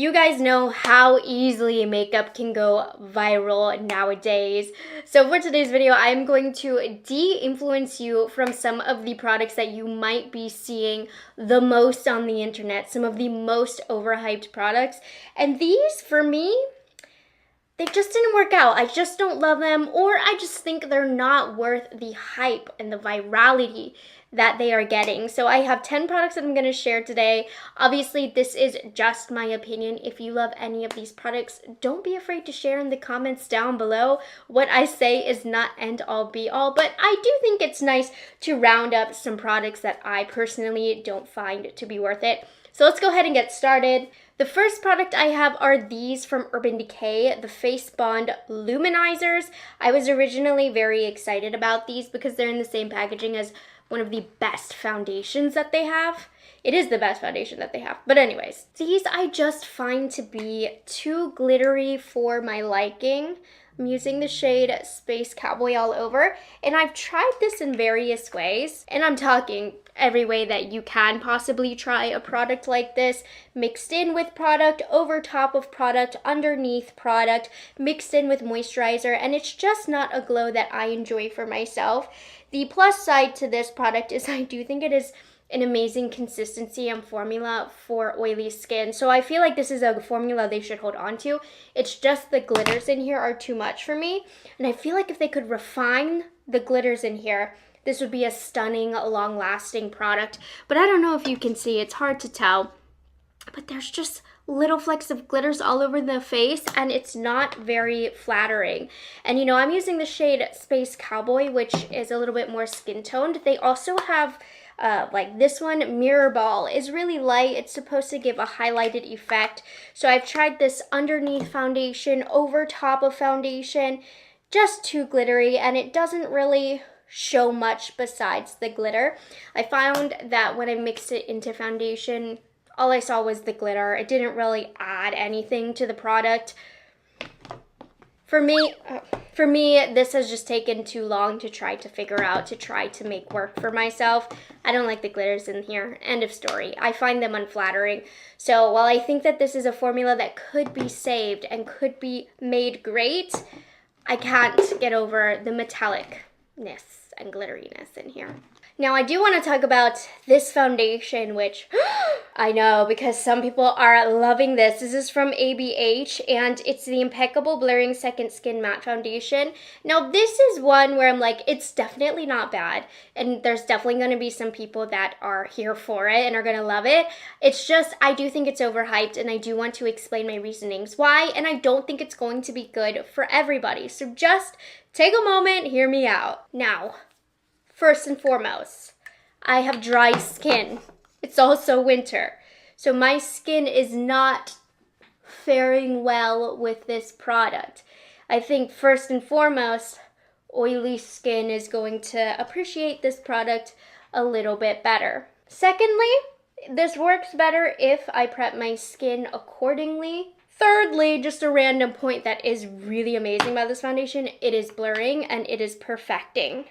You guys know how easily makeup can go viral nowadays. So for today's video, I'm going to de-influence you from some of the products that you might be seeing the most on the internet, some of the most overhyped products. And these, for me, they just didn't work out. I just don't love them, or I just think they're not worth the hype and the virality that they are getting. So I have 10 products that I'm going to share today. Obviously, this is just my opinion. If you love any of these products, don't be afraid to share in the comments down below. What I say is not end all be all, but I do think it's nice to round up some products that I personally don't find to be worth it. So let's go ahead and get started. The first product I have are these from Urban Decay, the Face Bond Luminizers. I was originally very excited about these because they're in the same packaging as one of the best foundations that they have. It is the best foundation that they have. But anyways, these I just find to be too glittery for my liking. I'm using the shade Space Cowboy all over, and I've tried this in various ways, and I'm talking every way that you can possibly try a product like this, mixed in with product, over top of product, underneath product, mixed in with moisturizer, and it's just not a glow that I enjoy for myself. The plus side to this product is I do think it is an amazing consistency and formula for oily skin. So I feel like this is a formula they should hold on to. It's just the glitters in here are too much for me. And I feel like if they could refine the glitters in here, this would be a stunning, long-lasting product. But I don't know if you can see, it's hard to tell. But there's just little flecks of glitters all over the face, and it's not very flattering. And you know, I'm using the shade Space Cowboy, which is a little bit more skin toned. They also have like this one, Mirror Ball, is really light. It's supposed to give a highlighted effect. So I've tried this underneath foundation, over top of foundation, just too glittery, and it doesn't really show much besides the glitter. I found that when I mixed it into foundation, all I saw was the glitter. It didn't really add anything to the product. For me, this has just taken too long to try to figure out, to try to make work for myself. I don't like the glitters in here. End of story. I find them unflattering. So while I think that this is a formula that could be saved and could be made great, I can't get over the metallicness and glitteriness in here. Now, I do want to talk about this foundation, which I know because some people are loving this. This is from ABH, and it's the Impeccable Blurring Second Skin Matte Foundation. Now, this is one where I'm like, it's definitely not bad, and there's definitely going to be some people that are here for it and are going to love it. It's just, I do think it's overhyped, and I do want to explain my reasonings why, and I don't think it's going to be good for everybody. So just take a moment, hear me out. Now, first and foremost, I have dry skin. It's also winter. So my skin is not faring well with this product. I think first and foremost, oily skin is going to appreciate this product a little bit better. Secondly, this works better if I prep my skin accordingly. Thirdly, just a random point that is really amazing about this foundation, it is blurring and it is perfecting.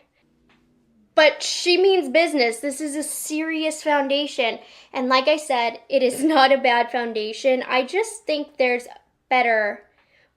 But she means business. This is a serious foundation. And like I said, it is not a bad foundation. I just think there's better,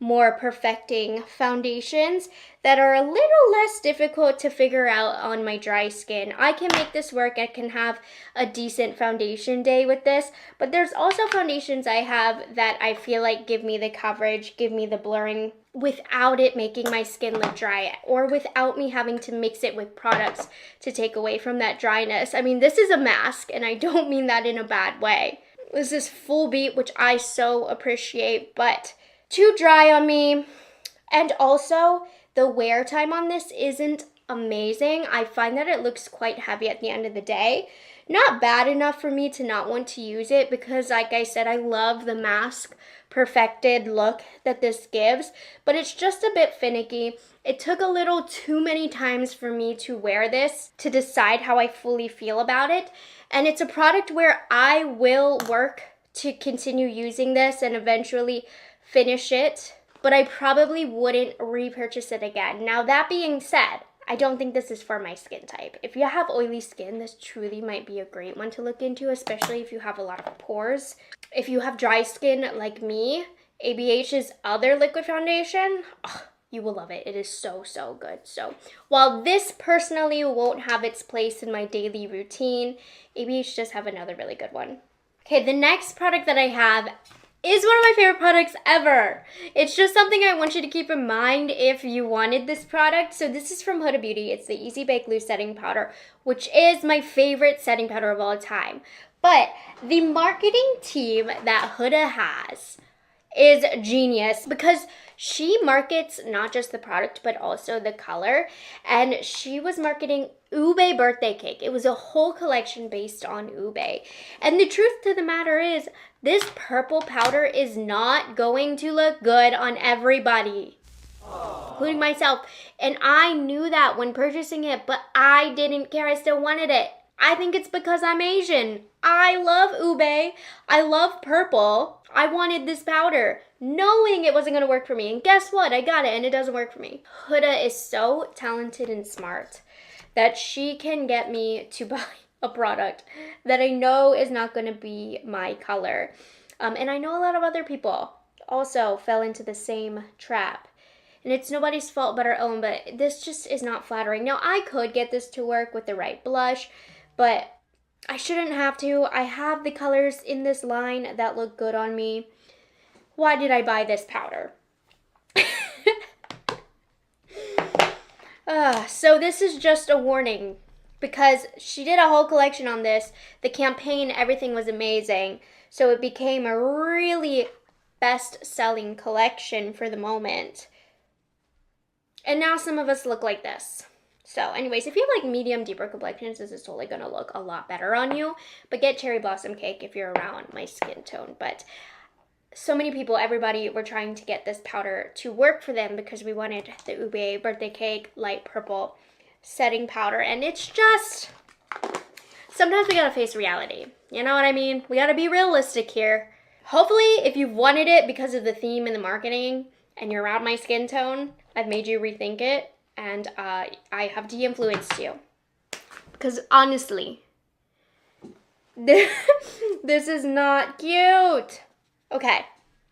more perfecting foundations that are a little less difficult to figure out on my dry skin. I can make this work. I can have a decent foundation day with this. But there's also foundations I have that I feel like give me the coverage, give me the blurring, without it making my skin look dry, or without me having to mix it with products to take away from that dryness. I mean, this is a mask, and I don't mean that in a bad way. This is full beat, which I so appreciate, but too dry on me. And also, the wear time on this isn't amazing. I find that it looks quite heavy at the end of the day. Not bad enough for me to not want to use it because, like I said, I love the mask perfected look that this gives, but it's just a bit finicky. It took a little too many times for me to wear this to decide how I fully feel about it, and it's a product where I will work to continue using this and eventually finish it, but I probably wouldn't repurchase it again. Now, that being said, I don't think this is for my skin type. If you have oily skin, this truly might be a great one to look into, especially if you have a lot of pores. If you have dry skin like me, ABH's other liquid foundation, you will love it. It is so, so good. So while this personally won't have its place in my daily routine, ABH does have another really good one. Okay, the next product that I have is one of my favorite products ever. It's just something I want you to keep in mind if you wanted this product. So this is from Huda Beauty. It's the Easy Bake Loose Setting Powder, which is my favorite setting powder of all time. But the marketing team that Huda has is genius because she markets not just the product but also the color, and she was marketing Ube birthday cake. It was a whole collection based on Ube, and the truth to the matter is this purple powder is not going to look good on everybody, including myself, and I knew that when purchasing it, but I didn't care. I still wanted it. I think it's because I'm Asian. I love Ube. I love purple. I wanted this powder, knowing it wasn't going to work for me. And guess what? I got it, and it doesn't work for me. Huda is so talented and smart that she can get me to buy a product that I know is not going to be my color. And I know a lot of other people also fell into the same trap. And it's nobody's fault but our own, but this just is not flattering. Now, I could get this to work with the right blush, but I shouldn't have to. I have the colors in this line that look good on me. Why did I buy this powder? So this is just a warning because she did a whole collection on this. The campaign, everything was amazing. So it became a really best-selling collection for the moment. And now some of us look like this. So anyways, if you have like medium, deeper complexions, this is totally going to look a lot better on you. But get Cherry Blossom Cake if you're around my skin tone. But so many people, everybody, were trying to get this powder to work for them because we wanted the Ube birthday cake light purple setting powder. And it's just, sometimes we got to face reality. You know what I mean? We got to be realistic here. Hopefully, if you've wanted it because of the theme and the marketing and you're around my skin tone, I've made you rethink it. And I have de-influenced you. Because honestly, this is not cute. Okay,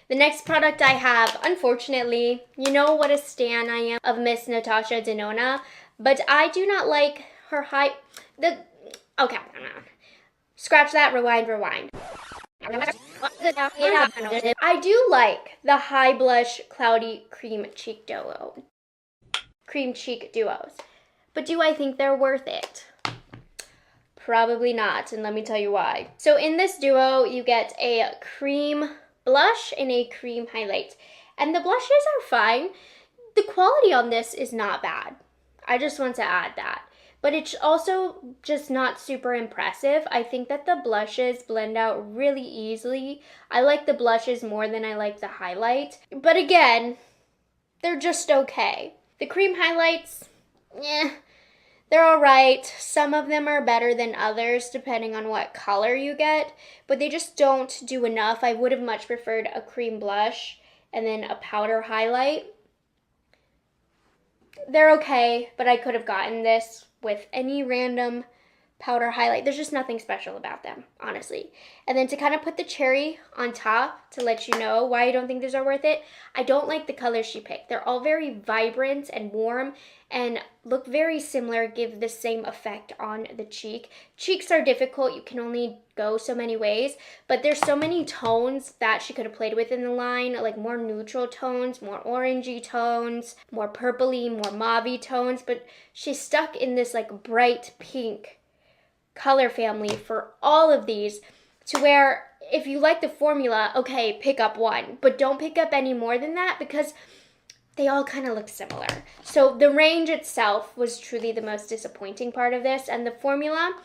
the next product I have, unfortunately, you know what a stan I am of Miss Natasha Denona, but I do not like her okay, scratch that, rewind. I do like the Hyblush Cloudy Cream Cheek Duos. But do I think they're worth it? Probably not, and let me tell you why. So in this duo, you get a cream blush and a cream highlight. And the blushes are fine. The quality on this is not bad. I just want to add that. But it's also just not super impressive. I think that the blushes blend out really easily. I like the blushes more than I like the highlight. But again, they're just okay. The cream highlights, they're all right. Some of them are better than others depending on what color you get, but they just don't do enough. I would have much preferred a cream blush and then a powder highlight. They're okay, but I could have gotten this with any random powder highlight. There's just nothing special about them, honestly. And then to kind of put the cherry on top to let you know why I don't think these are worth it, I don't like the colors she picked. They're all very vibrant and warm and look very similar, give the same effect on the cheek. Cheeks are difficult. You can only go so many ways, but there's so many tones that she could have played with in the line, like more neutral tones, more orangey tones, more purpley, more mauvey tones, but she's stuck in this like bright pink color family for all of these, to where if you like the formula, okay, pick up one, but don't pick up any more than that because they all kind of look similar. So the range itself was truly the most disappointing part of this, and the formula,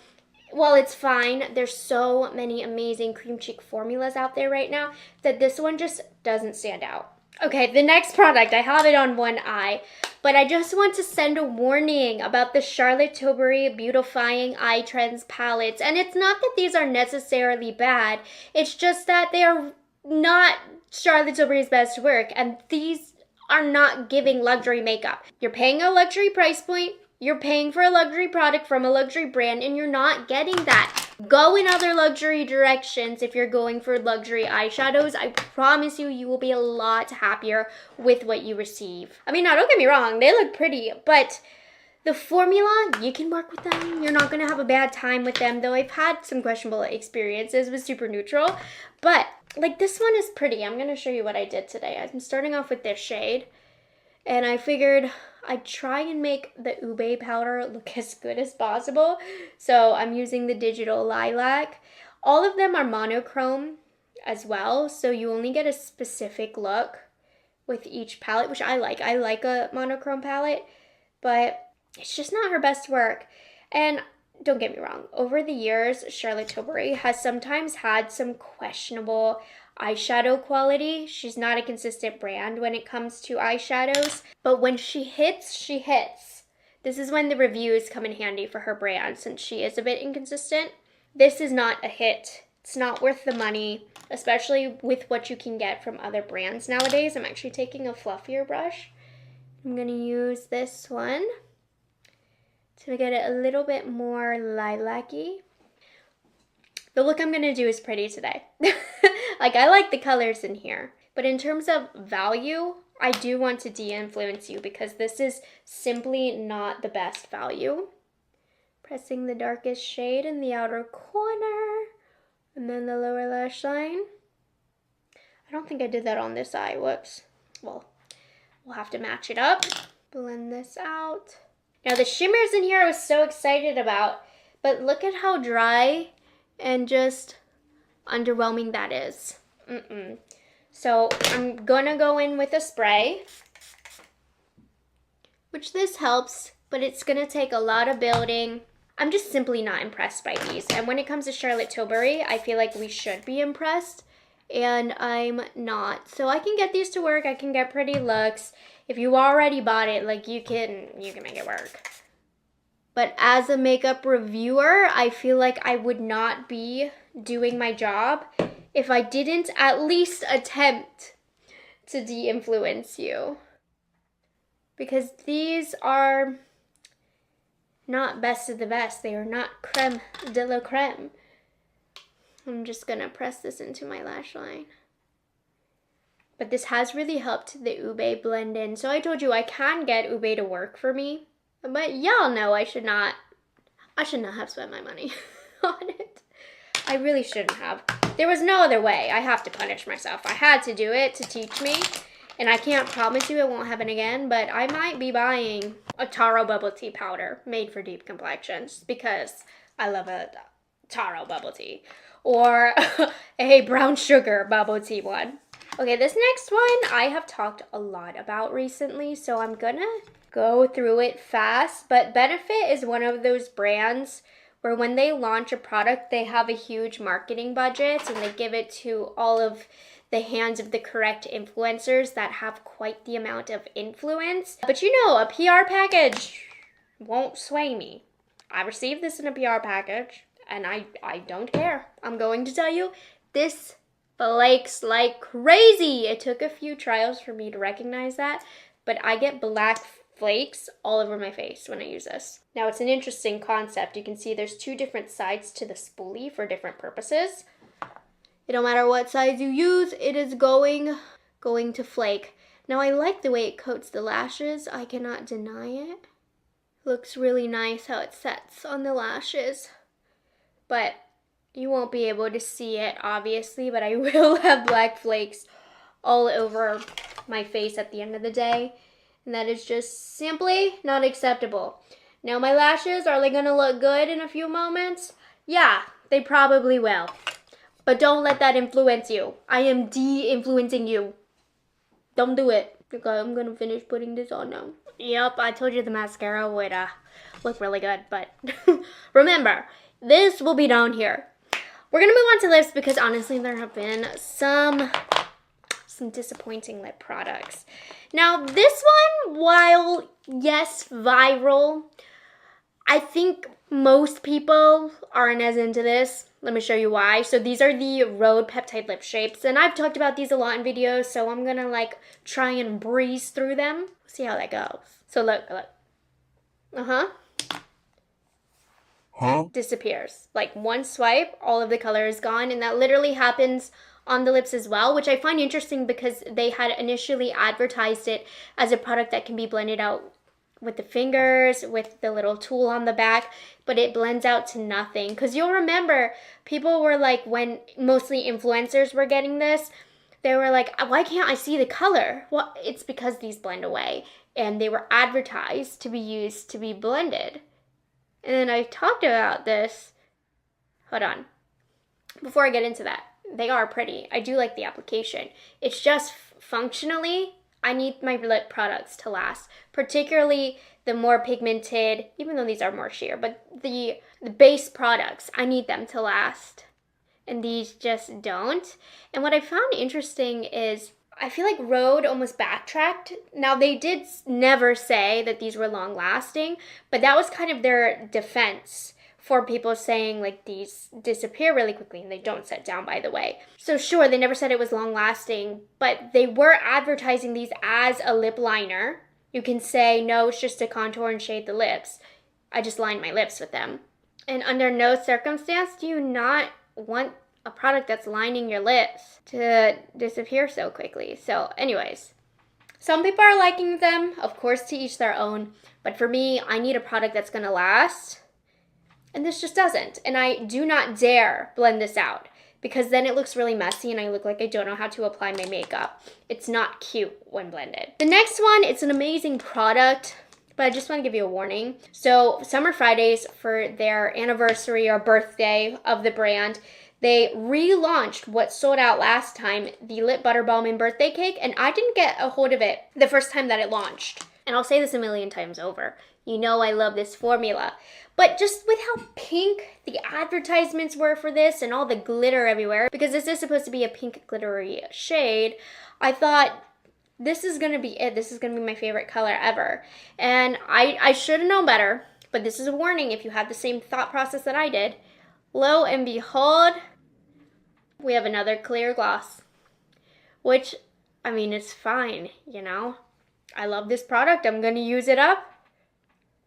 while it's fine, there's so many amazing cream cheek formulas out there right now that this one just doesn't stand out. Okay, the next product, I have it on one eye, but I just want to send a warning about the Charlotte Tilbury Beautifying Eye Trends palettes. And it's not that these are necessarily bad, it's just that they are not Charlotte Tilbury's best work, and these are not giving luxury makeup. You're paying a luxury price point, You're paying for a luxury product from a luxury brand and you're not getting that. Go in other luxury directions if you're going for luxury eyeshadows. I promise you, you will be a lot happier with what you receive. I mean, now don't get me wrong, they look pretty, but the formula, you can work with them. You're not gonna have a bad time with them, though I've had some questionable experiences with Super Neutral. But like this one is pretty. I'm gonna show you what I did today. I'm starting off with this shade. And I figured I'd try and make the ube powder look as good as possible. So I'm using the Digital Lilac. All of them are monochrome as well, so you only get a specific look with each palette, which I like. I like a monochrome palette, but it's just not her best work. And don't get me wrong, over the years, Charlotte Tilbury has sometimes had some questionable eyeshadow quality. She's not a consistent brand when it comes to eyeshadows, but when she hits, she hits. This is when the reviews come in handy for her brand, since she is a bit inconsistent. This is not a hit. It's not worth the money, especially with what you can get from other brands nowadays. I'm actually taking a fluffier brush. I'm gonna use this one to get it a little bit more lilac-y. The look I'm gonna do is pretty today. Like, I like the colors in here, but in terms of value, I do want to de-influence you because this is simply not the best value. Pressing the darkest shade in the outer corner, and then the lower lash line. I don't think I did that on this eye, whoops. Well, we'll have to match it up. Blend this out. Now the shimmers in here I was so excited about, but look at how dry and just underwhelming that is. So I'm gonna go in with a spray, which this helps, but it's gonna take a lot of building. I'm just simply not impressed by these. And when it comes to Charlotte Tilbury, I feel like we should be impressed, and I'm not. So I can get these to work, I can get pretty looks. If you already bought it, like you can make it work. But as a makeup reviewer, I feel like I would not be doing my job if I didn't at least attempt to de-influence you. Because these are not best of the best. They are not creme de la creme. I'm just gonna press this into my lash line. But this has really helped the ube blend in. So I told you I can get ube to work for me. But y'all know I should not have spent my money on it. I really shouldn't have. There was no other way. I have to punish myself. I had to do it to teach me. And I can't promise you it won't happen again, but I might be buying a taro bubble tea powder made for deep complexions because I love a taro bubble tea. Or a brown sugar bubble tea one. Okay, this next one I have talked a lot about recently, so I'm gonna go through it fast. But Benefit is one of those brands where when they launch a product, they have a huge marketing budget and they give it to all of the hands of the correct influencers that have quite the amount of influence. But you know, a PR package won't sway me. I received this in a PR package and I don't care. I'm going to tell you, this flakes like crazy. It took a few trials for me to recognize that, but I get black flakes all over my face when I use this. Now it's an interesting concept. You can see there's two different sides to the spoolie for different purposes. It don't matter what size you use, it is going to flake. Now I like the way it coats the lashes. I cannot deny it. Looks really nice how it sets on the lashes. But you won't be able to see it, obviously, but I will have black flakes all over my face at the end of the day. And that is just simply not acceptable. Now my lashes, are they gonna look good in a few moments? Yeah, they probably will. But don't let that influence you. I am de-influencing you. Don't do it. Okay, I'm gonna finish putting this on now. Yep, I told you the mascara would look really good, but remember, this will be down here. We're gonna move on to lips because honestly there have been some disappointing lip products. Now this one, while yes, viral, I think most people aren't as into this. Let me show you why. So these are the Rhode Peptide lip shapes, and I've talked about these a lot in videos, so I'm gonna like try and breeze through them. See how that goes. So look. Disappears. Like one swipe, all of the color is gone, and that literally happens on the lips as well, which I find interesting because they had initially advertised it as a product that can be blended out with the fingers, with the little tool on the back, but it blends out to nothing. Because you'll remember, people were like, when mostly influencers were getting this, they were like, why can't I see the color? Well, it's because these blend away, and they were advertised to be used to be blended. And then I talked about this. Hold on. Before I get into that, they are pretty. I do like the application. It's just functionally, I need my lip products to last. Particularly the more pigmented, even though these are more sheer, but the base products, I need them to last. And these just don't. And what I found interesting is, I feel like Rhode almost backtracked. Now, they did never say that these were long lasting, but that was kind of their defense for people saying like these disappear really quickly, and they don't set down, by the way. So sure, they never said it was long lasting, but they were advertising these as a lip liner. You can say, no, it's just to contour and shade the lips. I just lined my lips with them. And under no circumstance do you not want a product that's lining your lips to disappear so quickly. So anyways, some people are liking them, of course, to each their own, but for me, I need a product that's gonna last, and this just doesn't. And I do not dare blend this out, because then it looks really messy and I look like I don't know how to apply my makeup. It's not cute when blended. The next one, it's an amazing product, but I just want to give you a warning. So Summer Fridays, for their anniversary or birthday of the brand, they relaunched what sold out last time, the Lip Butter Balm and Birthday Cake, and I didn't get a hold of it the first time that it launched. And I'll say this a million times over. You know I love this formula. But just with how pink the advertisements were for this and all the glitter everywhere, because this is supposed to be a pink glittery shade, I thought, this is gonna be it. This is gonna be my favorite color ever. And I should have known better, but this is a warning if you have the same thought process that I did. Lo and behold, we have another clear gloss, which, I mean, it's fine, you know? I love this product. I'm gonna use it up.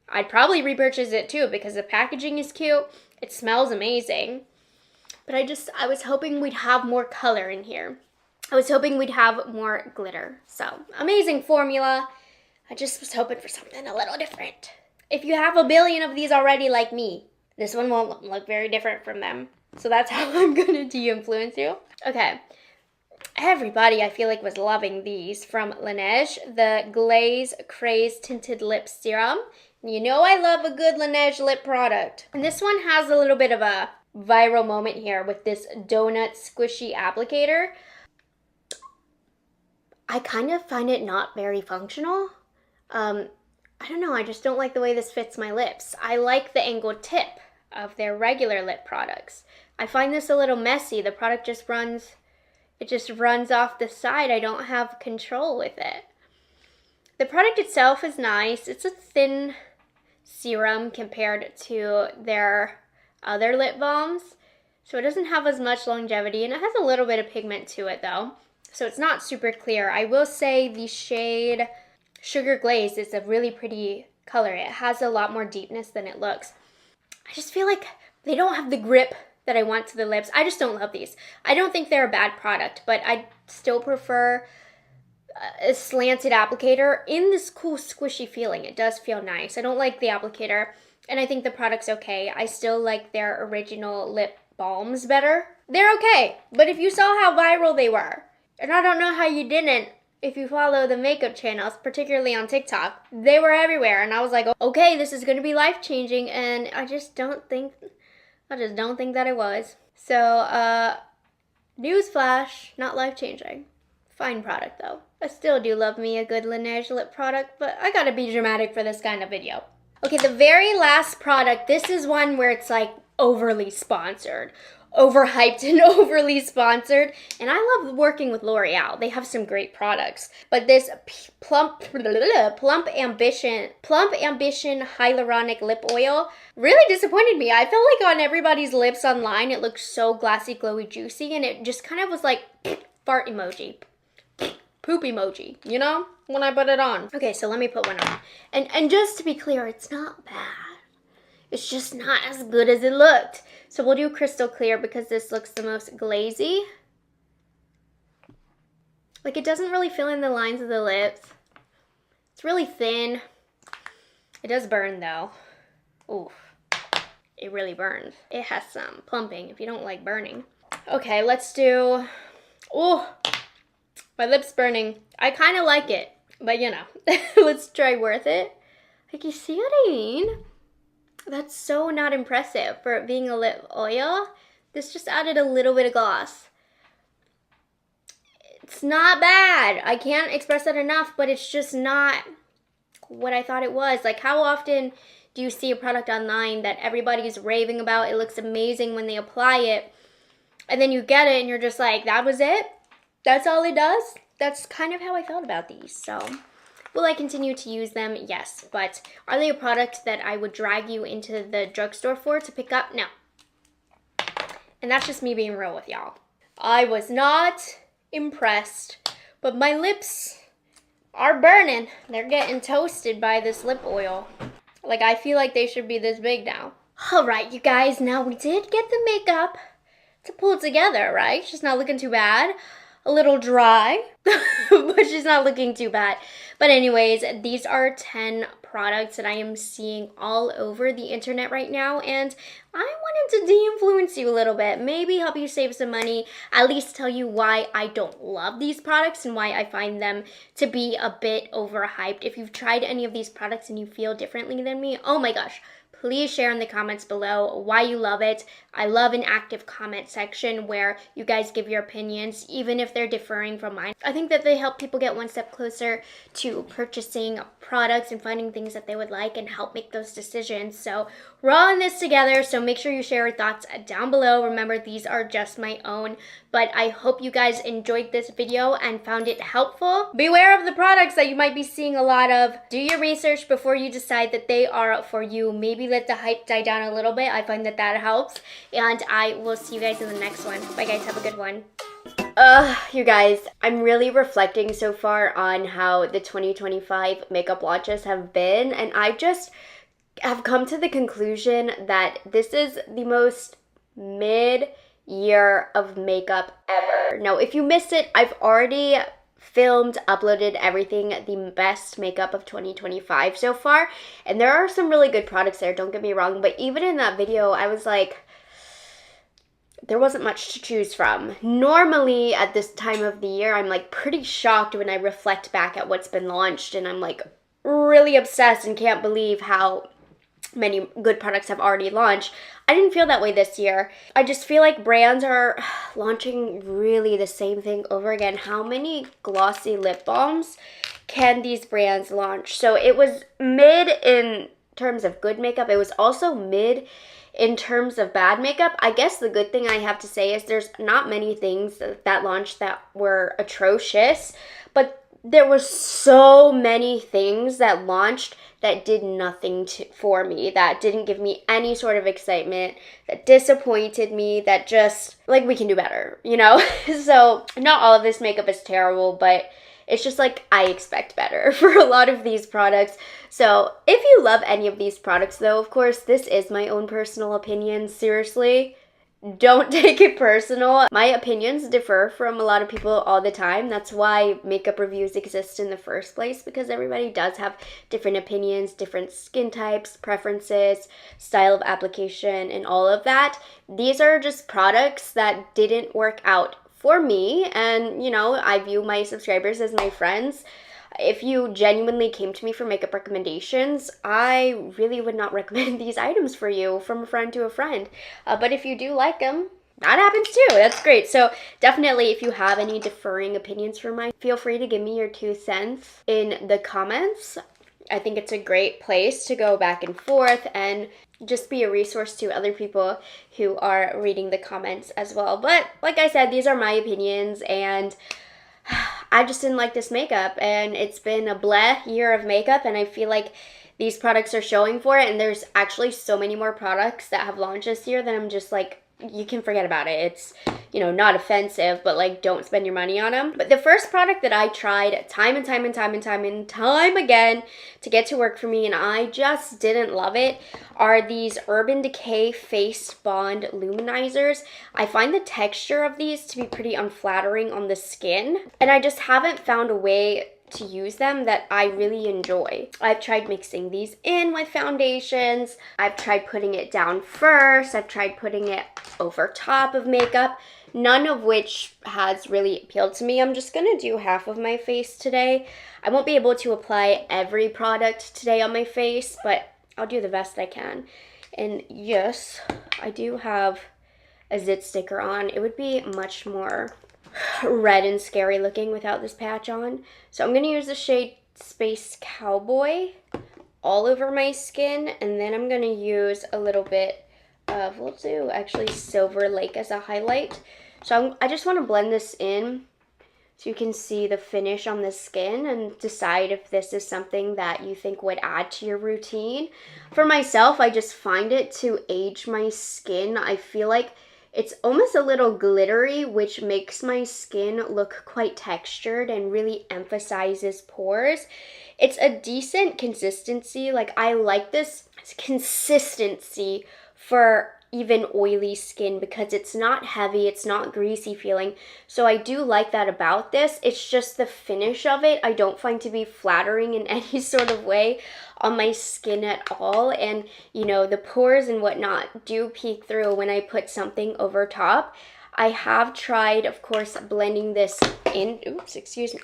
I'd probably repurchase it too because the packaging is cute. It smells amazing. But I was hoping we'd have more color in here. I was hoping we'd have more glitter. So, amazing formula. I just was hoping for something a little different. If you have a billion of these already like me, this one won't look very different from them. So that's how I'm gonna de-influence you. Okay. Everybody, I feel like, was loving these from Laneige, the Glaze Craze Tinted Lip Serum. You know I love a good Laneige lip product. And this one has a little bit of a viral moment here with this donut squishy applicator. I kind of find it not very functional. I don't know, I just don't like the way this fits my lips. I like the angled tip of their regular lip products. I find this a little messy. The product just runs off the side. I don't have control with it. The product itself is nice. It's a thin serum compared to their other lip balms, so it doesn't have as much longevity, and it has a little bit of pigment to it though, so it's not super clear. I will say the shade Sugar Glaze is a really pretty color. It has a lot more deepness than it looks. I just feel like they don't have the grip that I want to the lips. I just don't love these. I don't think they're a bad product, but I still prefer a slanted applicator in this cool squishy feeling. It does feel nice. I don't like the applicator, and I think the product's okay. I still like their original lip balms better. They're okay, but if you saw how viral they were, and I don't know how you didn't if you follow the makeup channels, particularly on TikTok, they were everywhere, and I was like, okay, this is gonna be life-changing, and I just don't think that it was. So, newsflash, not life-changing. Fine product though. I still do love me a good Laneige lip product, but I gotta be dramatic for this kind of video. Okay, the very last product, this is one where it's like overly sponsored. Overhyped and overly sponsored, and I love working with L'Oreal. They have some great products, but this Plump Ambition Hyaluronic Lip Oil really disappointed me. I felt like on everybody's lips online it looked so glassy, glowy, juicy, and it just kind of was like fart emoji. poop emoji, you know, when I put it on. Okay, so let me put one on. And just to be clear, it's not bad. It's just not as good as it looked. So we'll do crystal clear because this looks the most glazy. Like, it doesn't really fill in the lines of the lips. It's really thin. It does burn though. Oof. It really burns. It has some plumping if you don't like burning. Okay, let's do, oh, my lip's burning. I kind of like it, but you know, let's try Worth It. Like, you see what I mean? That's so not impressive for it being a lip oil. This just added a little bit of gloss. It's not bad. I can't express that enough, but it's just not what I thought it was. Like, how often do you see a product online that everybody's raving about? It looks amazing when they apply it, and then you get it and you're just like, that was it? That's all it does? That's kind of how I felt about these. So, will I continue to use them? Yes. But are they a product that I would drag you into the drugstore for to pick up? No. And that's just me being real with y'all. I was not impressed, but my lips are burning. They're getting toasted by this lip oil. Like, I feel like they should be this big now. All right, you guys, now we did get the makeup to pull together, right? She's not looking too bad. A little dry, but she's not looking too bad. But anyways, these are 10 products that I am seeing all over the internet right now, and I wanted to de-influence you a little bit, maybe help you save some money, at least tell you why I don't love these products and why I find them to be a bit overhyped. If you've tried any of these products and you feel differently than me, oh my gosh, please share in the comments below why you love it. I love an active comment section where you guys give your opinions, even if they're differing from mine. I think that they help people get one step closer to purchasing products and finding things that they would like and help make those decisions. So we're all in this together, so make sure you share your thoughts down below. Remember, these are just my own, but I hope you guys enjoyed this video and found it helpful. Beware of the products that you might be seeing a lot of. Do your research before you decide that they are for you. Maybe let the hype die down a little bit. I find that that helps. And I will see you guys in the next one. Bye guys, have a good one. You guys, I'm really reflecting so far on how the 2025 makeup launches have been, and I just have come to the conclusion that this is the most mid-year of makeup ever. Now, if you missed it, I've already filmed, uploaded everything, the best makeup of 2025 so far, and there are some really good products there, don't get me wrong, but even in that video, I was like, there wasn't much to choose from. Normally, at this time of the year, I'm like pretty shocked when I reflect back at what's been launched, and I'm like really obsessed and can't believe how many good products have already launched. I didn't feel that way this year. I just feel like brands are launching really the same thing over again. How many glossy lip balms can these brands launch? So it was mid in terms of good makeup. It was also mid in terms of bad makeup. I guess the good thing I have to say is there's not many things that launched that were atrocious, but there was so many things that launched that did nothing for me, that didn't give me any sort of excitement, that disappointed me, that just, like, we can do better, you know? So not all of this makeup is terrible, but it's just like I expect better for a lot of these products. So if you love any of these products though, of course, this is my own personal opinion. Seriously, don't take it personal. My opinions differ from a lot of people all the time. That's why makeup reviews exist in the first place, because everybody does have different opinions, different skin types, preferences, style of application, and all of that. These are just products that didn't work out for me, and you know, I view my subscribers as my friends. If you genuinely came to me for makeup recommendations, I really would not recommend these items for you from a friend to a friend. But if you do like them, that happens too. That's great. So definitely, if you have any differing opinions from mine, feel free to give me your 2 cents in the comments. I think it's a great place to go back and forth and just be a resource to other people who are reading the comments as well. But like I said, these are my opinions, and I just didn't like this makeup, and it's been a bleh year of makeup, and I feel like these products are showing for it, and there's actually so many more products that have launched this year that I'm just like, you can forget about it. It's, you know, not offensive, but like, don't spend your money on them. But the first product that I tried time and time again to get to work for me, and I just didn't love it, are these Urban Decay Face Bond Luminizers. I find the texture of these to be pretty unflattering on the skin, and I just haven't found a way to use them that I really enjoy. I've tried mixing these in with foundations. I've tried putting it down first. I've tried putting it over top of makeup, none of which has really appealed to me. I'm just gonna do half of my face today. I won't be able to apply every product today on my face, but I'll do the best I can. And yes, I do have a zit sticker on. It would be much more red and scary looking without this patch on. So I'm going to use the shade Space Cowboy all over my skin, and then I'm going to use a little bit of, we'll do actually Silver Lake as a highlight. So I just want to blend this in so you can see the finish on the skin and decide if this is something that you think would add to your routine. For myself, I just find it to age my skin. I feel like it's almost a little glittery, which makes my skin look quite textured and really emphasizes pores. It's a decent consistency. Like, I like this consistency for even oily skin because it's not heavy, it's not greasy feeling. So I do like that about this. It's just the finish of it I don't find to be flattering in any sort of way on my skin at all. And you know, the pores and whatnot do peek through when I put something over top. I have tried, of course, blending this in,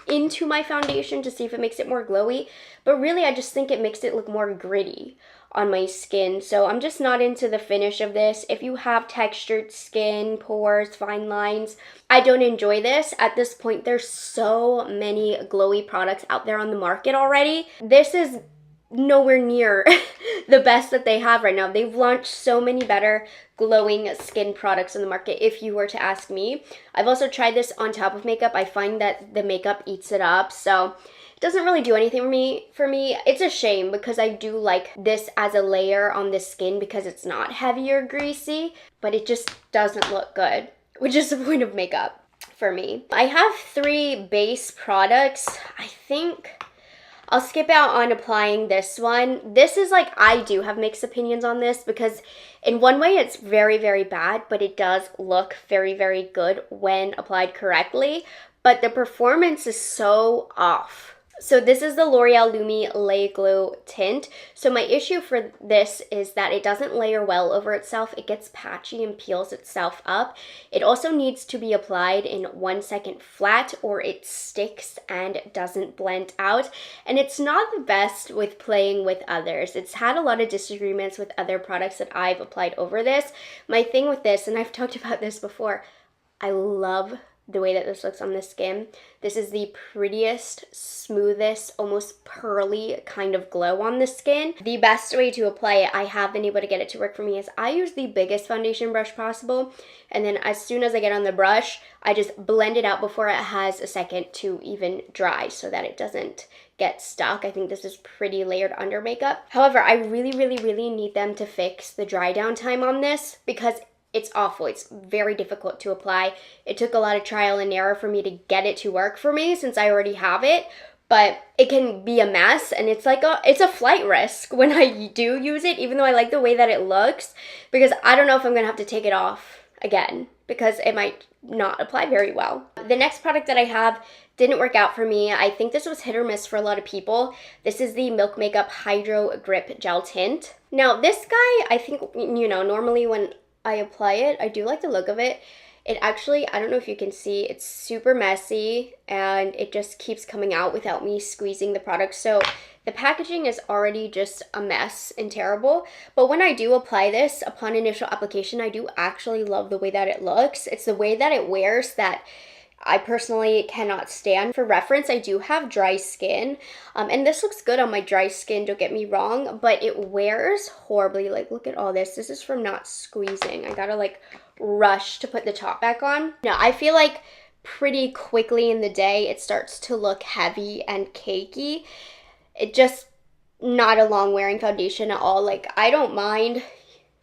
into my foundation to see if it makes it more glowy, but really I just think it makes it look more gritty on my skin. So I'm just not into the finish of this. If you have textured skin, pores, fine lines, I don't enjoy this. At this point, there's so many glowy products out there on the market already. This is nowhere near the best that they have right now. They've launched so many better glowing skin products in the market, if you were to ask me. I've also tried this on top of makeup. I find that the makeup eats it up, so it doesn't really do anything for me. It's a shame because I do like this as a layer on the skin because it's not heavy or greasy, but it just doesn't look good, which is the point of makeup for me. I have 3 base products. I think I'll skip out on applying this one. This is like, I do have mixed opinions on this because in one way it's very, very bad, but it does look very, very good when applied correctly. But the performance is so off. So this is the L'Oreal Lumi Lay Glow Tint. So my issue for this is that it doesn't layer well over itself. It gets patchy and peels itself up. It also needs to be applied in 1 second flat or it sticks and doesn't blend out. And it's not the best with playing with others. It's had a lot of disagreements with other products that I've applied over this. My thing with this, and I've talked about this before, I love the way that this looks on the skin. This is the prettiest, smoothest, almost pearly kind of glow on the skin. The best way to apply it, I have been able to get it to work for me, is I use the biggest foundation brush possible, and then as soon as I get on the brush, I just blend it out before it has a second to even dry so that it doesn't get stuck. I think this is pretty layered under makeup. However, I really need them to fix the dry down time on this because it's awful. It's very difficult to apply. It took a lot of trial and error for me to get it to work for me since I already have it, but it can be a mess and it's a flight risk when I do use it, even though I like the way that it looks, because I don't know if I'm gonna have to take it off again because it might not apply very well. The next product that I have didn't work out for me. I think this was hit or miss for a lot of people. This is the Milk Makeup Hydro Grip Gel Tint. Now this guy, I think, you know, normally when I apply it, I do like the look of it. It actually, I don't know if you can see, it's super messy and it just keeps coming out without me squeezing the product. So the packaging is already just a mess and terrible. But when I do apply this upon initial application, I do actually love the way that it looks. It's the way that it wears that I personally cannot stand. For reference, I do have dry skin, and this looks good on my dry skin, don't get me wrong, but it wears horribly. Like, look at all this. This is from not squeezing. I gotta like rush to put the top back on. Now, I feel like pretty quickly in the day, it starts to look heavy and cakey. It just not a long wearing foundation at all. Like, I don't mind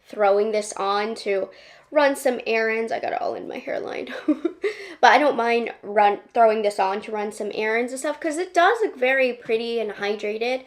throwing this on to run some errands. I got it all in my hairline. But I don't mind throwing this on to run some errands and stuff because it does look very pretty and hydrated.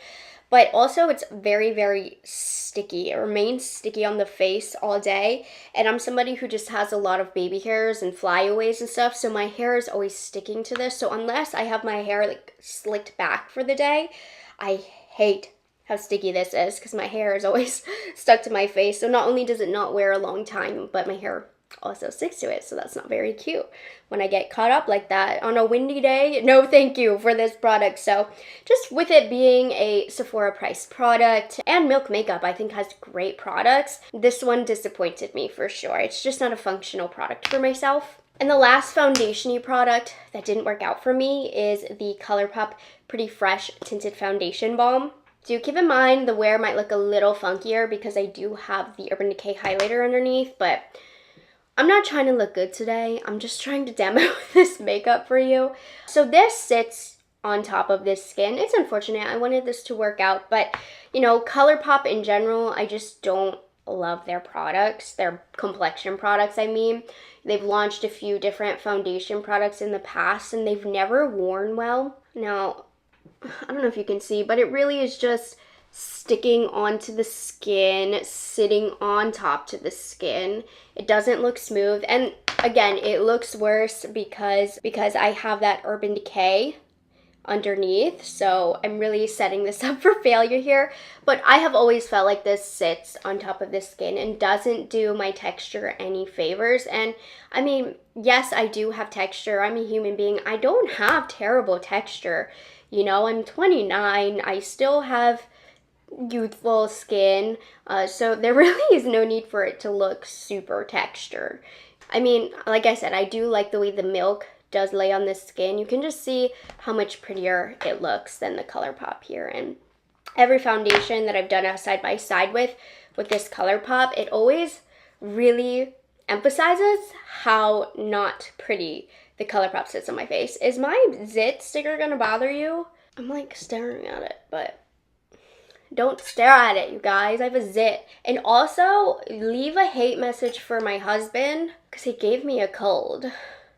But also it's very, very sticky. It remains sticky on the face all day. And I'm somebody who just has a lot of baby hairs and flyaways and stuff. So my hair is always sticking to this. So unless I have my hair like slicked back for the day, I hate how sticky this is because my hair is always stuck to my face. So not only does it not wear a long time, but my hair also sticks to it. So that's not very cute when I get caught up like that on a windy day. No thank you for this product. So just with it being a Sephora priced product, and Milk Makeup I think has great products, this one disappointed me for sure. It's just not a functional product for myself. And the last foundation-y product that didn't work out for me is the Colourpop Pretty Fresh Tinted Foundation Balm. Do keep in mind the wear might look a little funkier because I do have the Urban Decay highlighter underneath, but I'm not trying to look good today. I'm just trying to demo this makeup for you. So this sits on top of this skin. It's unfortunate. I wanted this to work out, but you know, Colourpop in general, I just don't love their products, their complexion products, I mean. They've launched a few different foundation products in the past and they've never worn well. Now, I don't know if you can see, but it really is just sticking onto the skin, sitting on top to the skin. It doesn't look smooth. And again, it looks worse because I have that Urban Decay underneath. So I'm really setting this up for failure here. But I have always felt like this sits on top of the skin and doesn't do my texture any favors. And I mean, yes, I do have texture. I'm a human being. I don't have terrible texture. You know, I'm 29, I still have youthful skin, so there really is no need for it to look super textured. I mean, like I said, I do like the way the milk does lay on the skin. You can just see how much prettier it looks than the Colourpop here. And every foundation that I've done a side by side with this Colourpop, it always really emphasizes how not pretty the Colourpop sits on my face. Is my zit sticker gonna bother you? I'm like staring at it, but don't stare at it, you guys. I have a zit. And also, leave a hate message for my husband because he gave me a cold.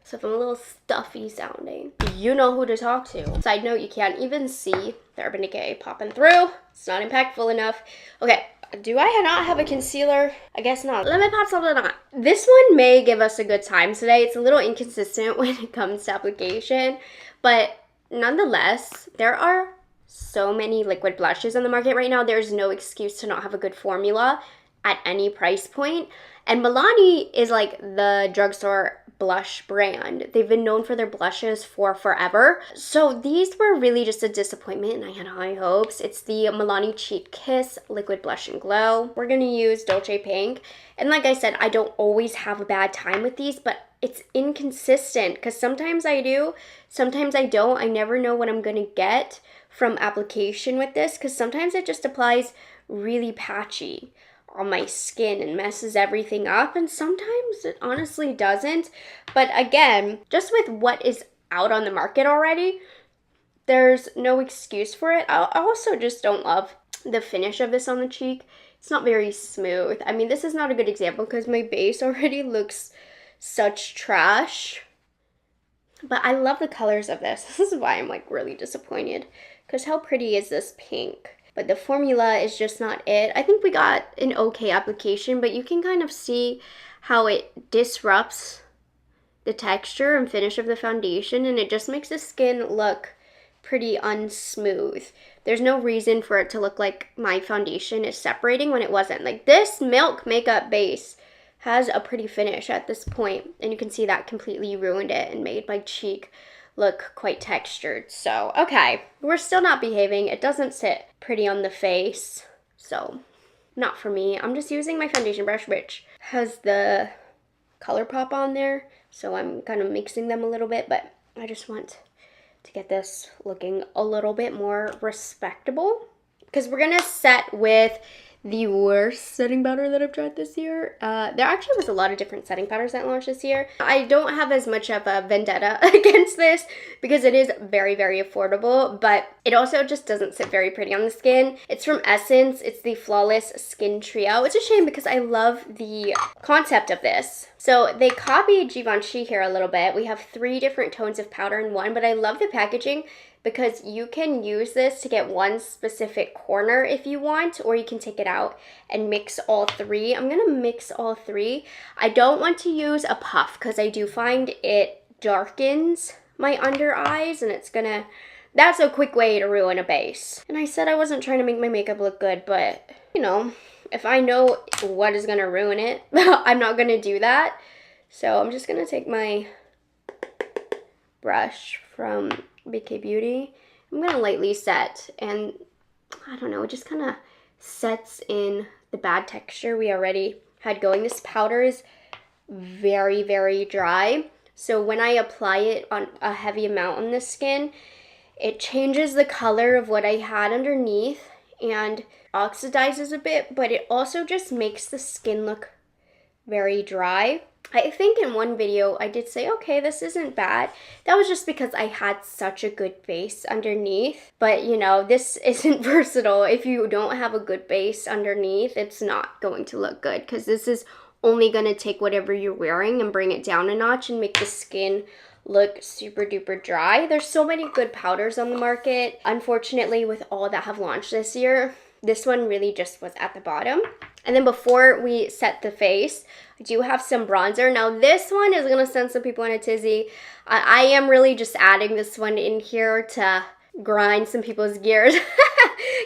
So if I'm a little stuffy sounding, you know who to talk to. Side note, you can't even see the Urban Decay popping through. It's not impeccable enough. Okay. Do I not have a concealer? I guess not. Let me pop something on. This one may give us a good time today. It's a little inconsistent when it comes to application, but nonetheless, there are so many liquid blushes on the market right now. There's no excuse to not have a good formula at any price point. And Milani is like the drugstore blush brand. They've been known for their blushes for forever. So these were really just a disappointment and I had high hopes. It's the Milani Cheek Kiss Liquid Blush and Glow. We're gonna use Dolce Pink. And like I said, I don't always have a bad time with these, but it's inconsistent because sometimes I do, sometimes I don't. I never know what I'm gonna get from application with this because sometimes it just applies really patchy on my skin and messes everything up, and sometimes it honestly doesn't. But again, just with what is out on the market already, there's no excuse for it. I also just don't love the finish of this on the cheek. It's not very smooth. I mean, this is not a good example because my base already looks such trash, but I love the colors of this. This is why I'm like really disappointed because how pretty is this pink? But the formula is just not it. I think we got an okay application, but you can kind of see how it disrupts the texture and finish of the foundation, and it just makes the skin look pretty unsmooth. There's no reason for it to look like my foundation is separating when it wasn't. Like this Milk Makeup base has a pretty finish at this point, and you can see that completely ruined it and made my cheek look quite textured. So, okay, we're still not behaving. It doesn't sit pretty on the face, so not for me. I'm just using my foundation brush, which has the Colourpop on there, so I'm kind of mixing them a little bit, but I just want to get this looking a little bit more respectable because we're gonna set with the worst setting powder that I've tried this year. There actually was a lot of different setting powders that launched this year. I don't have as much of a vendetta against this because it is very, very affordable, but it also just doesn't sit very pretty on the skin. It's from Essence. It's the Flawless Skin Trio. It's a shame because I love the concept of this. So they copied Givenchy here a little bit. We have 3 different tones of powder in one, but I love the packaging because you can use this to get one specific corner if you want, or you can take it out and mix all 3. I'm gonna mix all 3. I don't want to use a puff because I do find it darkens my under eyes, and that's a quick way to ruin a base. And I said I wasn't trying to make my makeup look good, but you know, if I know what is gonna ruin it, I'm not gonna do that. So I'm just gonna take my brush from BK Beauty. I'm gonna lightly set, and I don't know, it just kind of sets in the bad texture we already had going. This powder is very, very dry, so when I apply it on a heavy amount on the skin, it changes the color of what I had underneath and oxidizes a bit, but it also just makes the skin look very dry. I think in one video I did say, okay, this isn't bad. That was just because I had such a good base underneath. But you know, this isn't versatile. If you don't have a good base underneath, it's not going to look good because this is only going to take whatever you're wearing and bring it down a notch and make the skin look super duper dry. There's so many good powders on the market. Unfortunately, with all that have launched this year, this one really just was at the bottom. And then before we set the face, I do have some bronzer. Now this one is gonna send some people in a tizzy. I am really just adding this one in here to grind some people's gears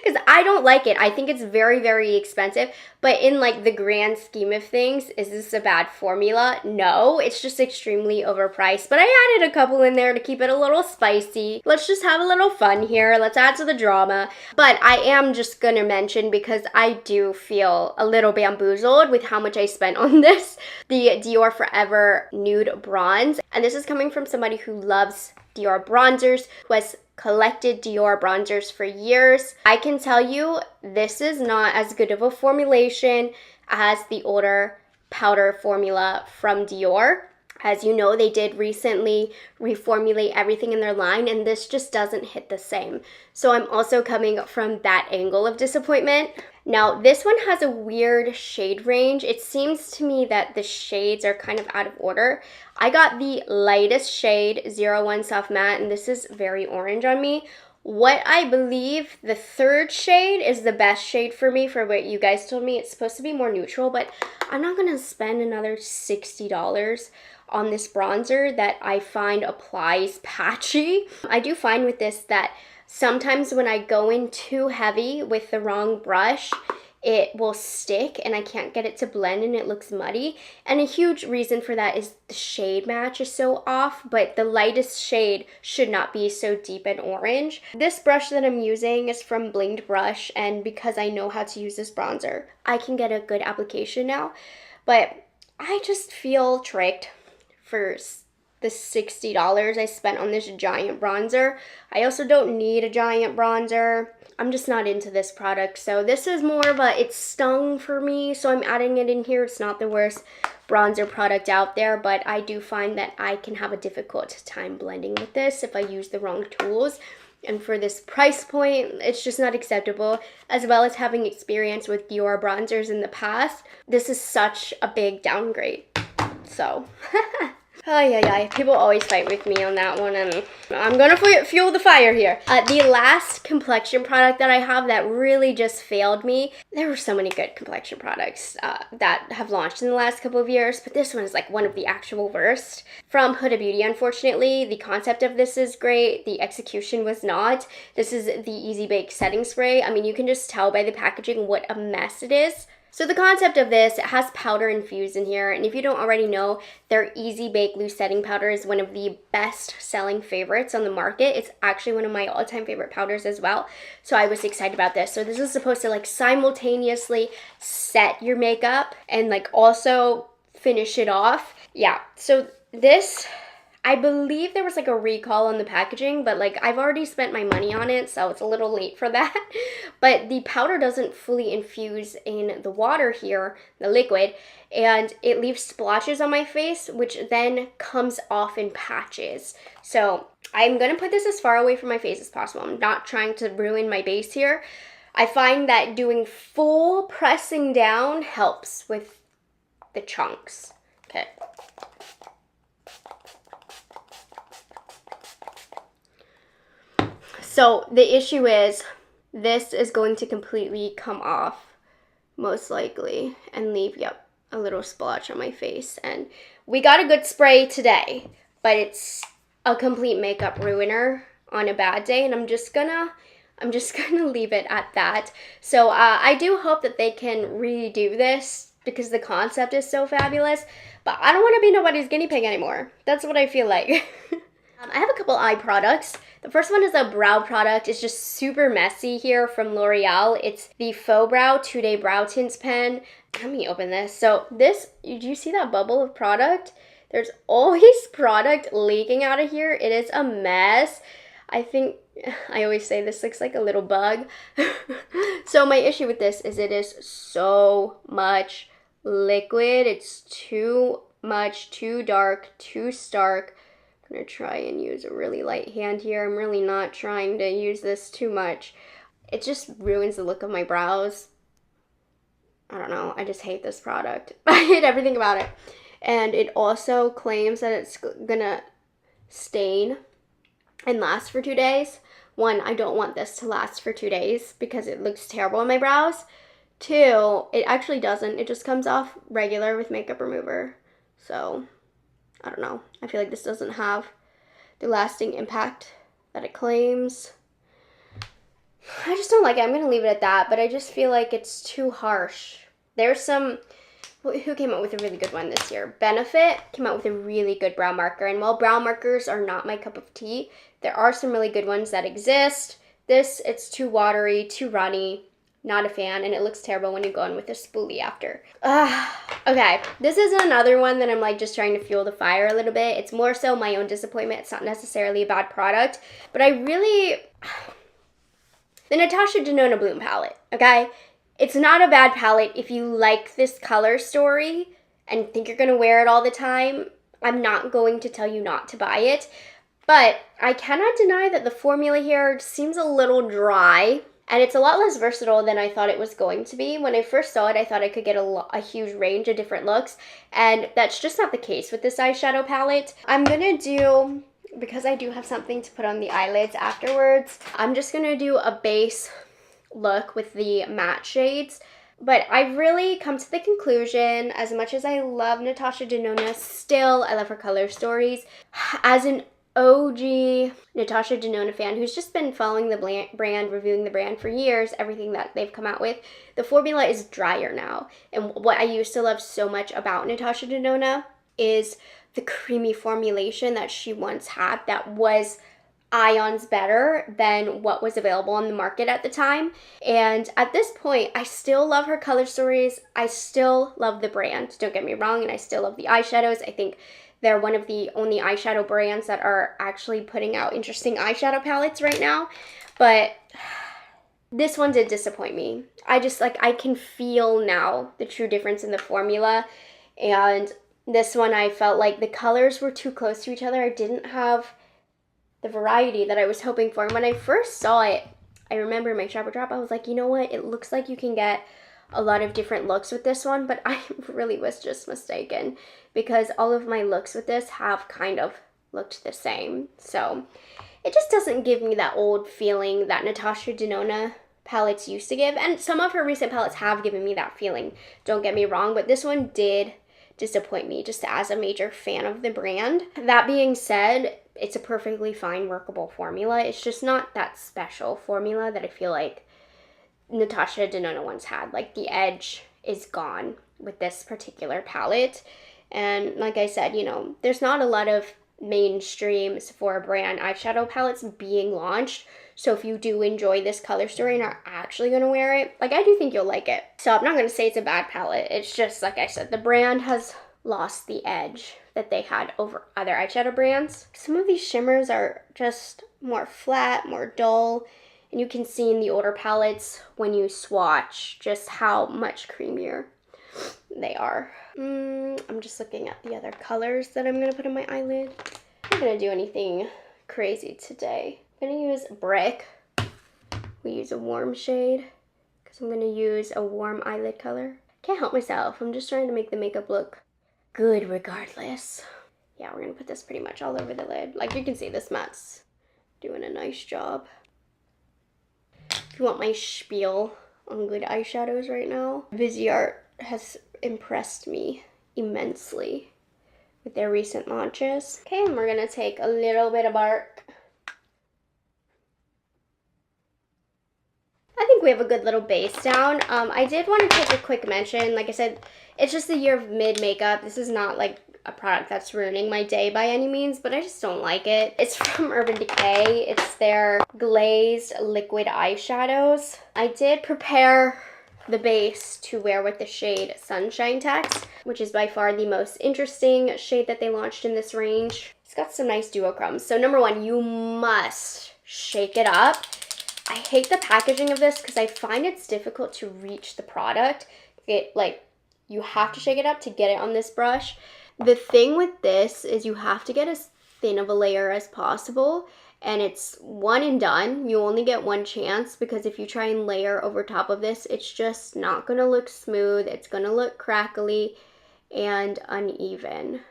because I don't like it. I think it's very, very expensive, but in like the grand scheme of things, is this a bad formula? No, it's just extremely overpriced, but I added a couple in there to keep it a little spicy. Let's just have a little fun here. Let's add to the drama. But I am just gonna mention, because I do feel a little bamboozled with how much I spent on this, the Dior Forever Nude Bronze. And this is coming from somebody who loves Dior bronzers, who has collected Dior bronzers for years. I can tell you this is not as good of a formulation as the older powder formula from Dior. As you know, they did recently reformulate everything in their line, and this just doesn't hit the same. So I'm also coming from that angle of disappointment. Now, this one has a weird shade range. It seems to me that the shades are kind of out of order. I got the lightest shade, 01 Soft Matte, and this is very orange on me. What I believe the 3rd shade is the best shade for me, for what you guys told me. It's supposed to be more neutral, but I'm not gonna spend another $60 on this bronzer that I find applies patchy. I do find with this that sometimes when I go in too heavy with the wrong brush, it will stick and I can't get it to blend and it looks muddy. And a huge reason for that is the shade match is so off, but the lightest shade should not be so deep and orange. This brush that I'm using is from Blinged Brush, and because I know how to use this bronzer, I can get a good application now. But I just feel tricked for the $60 I spent on this giant bronzer. I also don't need a giant bronzer. I'm just not into this product. So this is more of a, it stung for me, so I'm adding it in here. It's not the worst bronzer product out there, but I do find that I can have a difficult time blending with this if I use the wrong tools. And for this price point, it's just not acceptable. As well as having experience with Dior bronzers in the past, this is such a big downgrade. So, people always fight with me on that one, and I'm gonna fuel the fire here. The last complexion product that I have that really just failed me, there were so many good complexion products that have launched in the last couple of years, but this one is like one of the actual worst. From Huda Beauty, unfortunately. The concept of this is great, the execution was not. This is the Easy Bake Setting Spray. I mean, you can just tell by the packaging what a mess it is. So the concept of this, it has powder infused in here, and if you don't already know, their Easy Bake Loose Setting Powder is one of the best selling favorites on the market. It's actually one of my all-time favorite powders as well, so I was excited about this. So this is supposed to like simultaneously set your makeup and like also finish it off. Yeah, so this, I believe there was like a recall on the packaging, but like I've already spent my money on it, so it's a little late for that. But the powder doesn't fully infuse in the water here, the liquid, and it leaves splotches on my face, which then comes off in patches. So I'm gonna put this as far away from my face as possible. I'm not trying to ruin my base here. I find that doing full pressing down helps with the chunks. Okay. So the issue is this is going to completely come off, most likely, and leave, yep, a little splotch on my face. And we got a good spray today, but it's a complete makeup ruiner on a bad day, and I'm just gonna leave it at that. So I do hope that they can redo this because the concept is so fabulous, but I don't want to be nobody's guinea pig anymore. That's what I feel like. I have a couple eye products. The first one is a brow product. It's just super messy here from L'Oreal. It's the Faux Brow 2-Day Brow Tints pen. Let me open this. So this, do you see that bubble of product? There's always product leaking out of here. It is a mess. I think, I always say this looks like a little bug. So my issue with this is it is so much liquid. It's too much, too dark, too stark. I'm gonna try and use a really light hand here. I'm really not trying to use this too much. It just ruins the look of my brows. I don't know, I just hate this product. I hate everything about it. And it also claims that it's gonna stain and last for 2 days. One, I don't want this to last for 2 days because it looks terrible on my brows. Two, it actually doesn't. It just comes off regular with makeup remover. So I don't know. I feel like this doesn't have the lasting impact that it claims. I just don't like it. I'm going to leave it at that, but I just feel like it's too harsh. There's some, who came out with a really good one this year? Benefit came out with a really good brow marker, and while brow markers are not my cup of tea, there are some really good ones that exist. This, it's too watery, too runny. Not a fan, and it looks terrible when you go in with a spoolie after. Okay, this is another one that I'm like just trying to fuel the fire a little bit. It's more so my own disappointment. It's not necessarily a bad product, but I really, the Natasha Denona Bloom palette, okay? It's not a bad palette if you like this color story and think you're gonna wear it all the time. I'm not going to tell you not to buy it, but I cannot deny that the formula here seems a little dry. And it's a lot less versatile than I thought it was going to be. When I first saw it, I thought I could get a huge range of different looks. And that's just not the case with this eyeshadow palette. I'm going to do, because I do have something to put on the eyelids afterwards, I'm just going to do a base look with the matte shades. But I've really come to the conclusion, as much as I love Natasha Denona, still I love her color stories. As an OG Natasha Denona fan who's just been following the brand, reviewing the brand for years, everything that they've come out with, the formula is drier now. And what I used to love so much about Natasha Denona is the creamy formulation that she once had that was ions better than what was available on the market at the time. And at this point, I still love her color stories. I still love the brand, don't get me wrong, and I still love the eyeshadows. I think they're one of the only eyeshadow brands that are actually putting out interesting eyeshadow palettes right now. But this one did disappoint me. I just, like, I can feel now the true difference in the formula. And this one, I felt like the colors were too close to each other. I didn't have the variety that I was hoping for. And when I first saw it, I remember in my Shopper Drop, I was like, you know what? It looks like you can get a lot of different looks with this one, but I really was just mistaken because all of my looks with this have kind of looked the same. So it just doesn't give me that old feeling that Natasha Denona palettes used to give. And some of her recent palettes have given me that feeling, don't get me wrong, but this one did disappoint me just as a major fan of the brand. That being said, it's a perfectly fine workable formula. It's just not that special formula that I feel like Natasha Denona once had. Like, the edge is gone with this particular palette. And like I said, you know, there's not a lot of mainstream Sephora brand eyeshadow palettes being launched. So if you do enjoy this color story and are actually going to wear it, like, I do think you'll like it. So I'm not going to say it's a bad palette. It's just, like I said, the brand has lost the edge that they had over other eyeshadow brands. Some of these shimmers are just more flat, more dull, and you can see in the older palettes when you swatch just how much creamier they are. I'm just looking at the other colors that I'm gonna put in my eyelid. I'm not gonna do anything crazy today. I'm gonna use Brick. We use a warm shade because I'm gonna use a warm eyelid color. Can't help myself. I'm just trying to make the makeup look good regardless. Yeah, we're gonna put this pretty much all over the lid. Like you can see, this matte's doing a nice job. If you want my spiel on good eyeshadows right now, Viseart has impressed me immensely with their recent launches. Okay, and we're gonna take a little bit of Bark. I think we have a good little base down. I did want to take a quick mention. Like I said, it's just the year of mid makeup. This is not like a product that's ruining my day by any means, but I just don't like it. It's from Urban Decay. It's their Glazed liquid eyeshadows. I did prepare the base to wear with the shade Sunshine Text, which is by far the most interesting shade that they launched in this range. It's got some nice duochromes. So number one, you must shake it up. I hate the packaging of this because I find it's difficult to reach the product. You have to shake it up to get it on this brush. The thing with this is you have to get as thin of a layer as possible, and it's one and done. You only get one chance, because if you try and layer over top of this, it's just not gonna look smooth. It's gonna look crackly and uneven.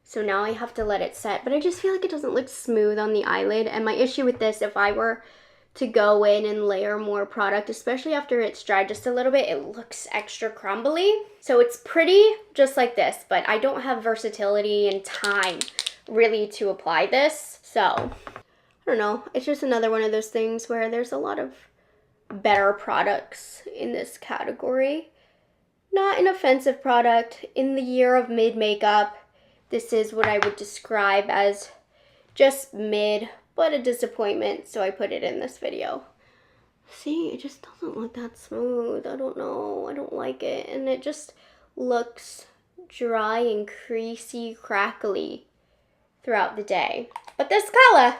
So now I have to let it set, but I just feel like it doesn't look smooth on the eyelid. And my issue with this, if I were to go in and layer more product, especially after it's dried just a little bit, it looks extra crumbly. So it's pretty just like this, but I don't have versatility and time really to apply this. So I don't know, it's just another one of those things where there's a lot of better products in this category. Not an offensive product. In the year of mid makeup, this is what I would describe as just mid, but a disappointment, so I put it in this video. See, it just doesn't look that smooth. I don't know, I don't like it. And it just looks dry and creasy, crackly throughout the day. But this color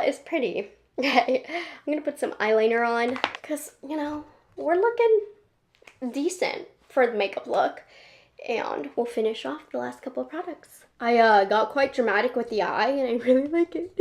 is pretty. Okay, I'm gonna put some eyeliner on because, you know, we're looking decent for the makeup look. And we'll finish off the last couple of products. I got quite dramatic with the eye, and I really like it.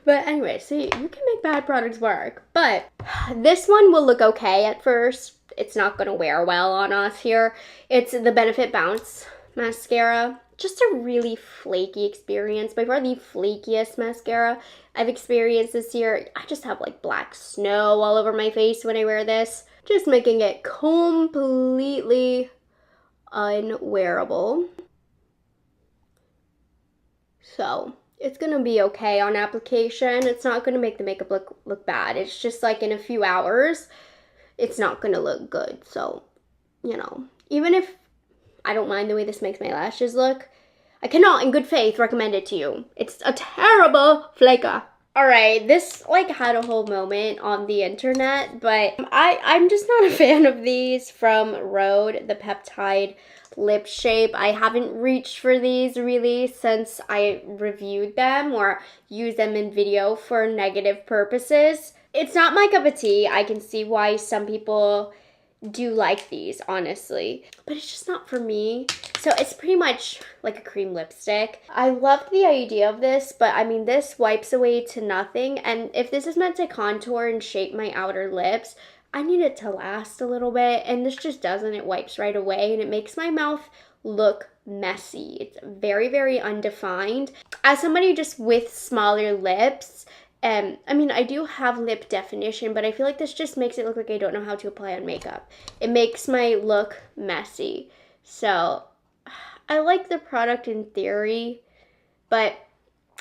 But anyway, see, you can make bad products work. But this one will look okay at first. It's not going to wear well on us here. It's the Benefit Bounce Mascara. Just a really flaky experience. By far the flakiest mascara I've experienced this year. I just have like black snow all over my face when I wear this. Just making it completely unwearable. So it's gonna be okay on application. It's not gonna make the makeup look bad. It's just like in a few hours, it's not gonna look good. So, you know, even if I don't mind the way this makes my lashes look, I cannot in good faith recommend it to you. It's a terrible flaker. Alright, this like had a whole moment on the internet, but I'm just not a fan of these from Rhode, the Peptide lip shape. I haven't reached for these really since I reviewed them or used them in video for negative purposes. It's not my cup of tea. I can see why some people do like these, honestly, but it's just not for me. So it's pretty much like a cream lipstick. I love the idea of this, but I mean, this wipes away to nothing. And if this is meant to contour and shape my outer lips, I need it to last a little bit, and this just doesn't. It wipes right away, and it makes my mouth look messy. It's very, very undefined. As somebody just with smaller lips, I mean, I do have lip definition, but I feel like this just makes it look like I don't know how to apply on makeup. It makes my look messy. So I like the product in theory, but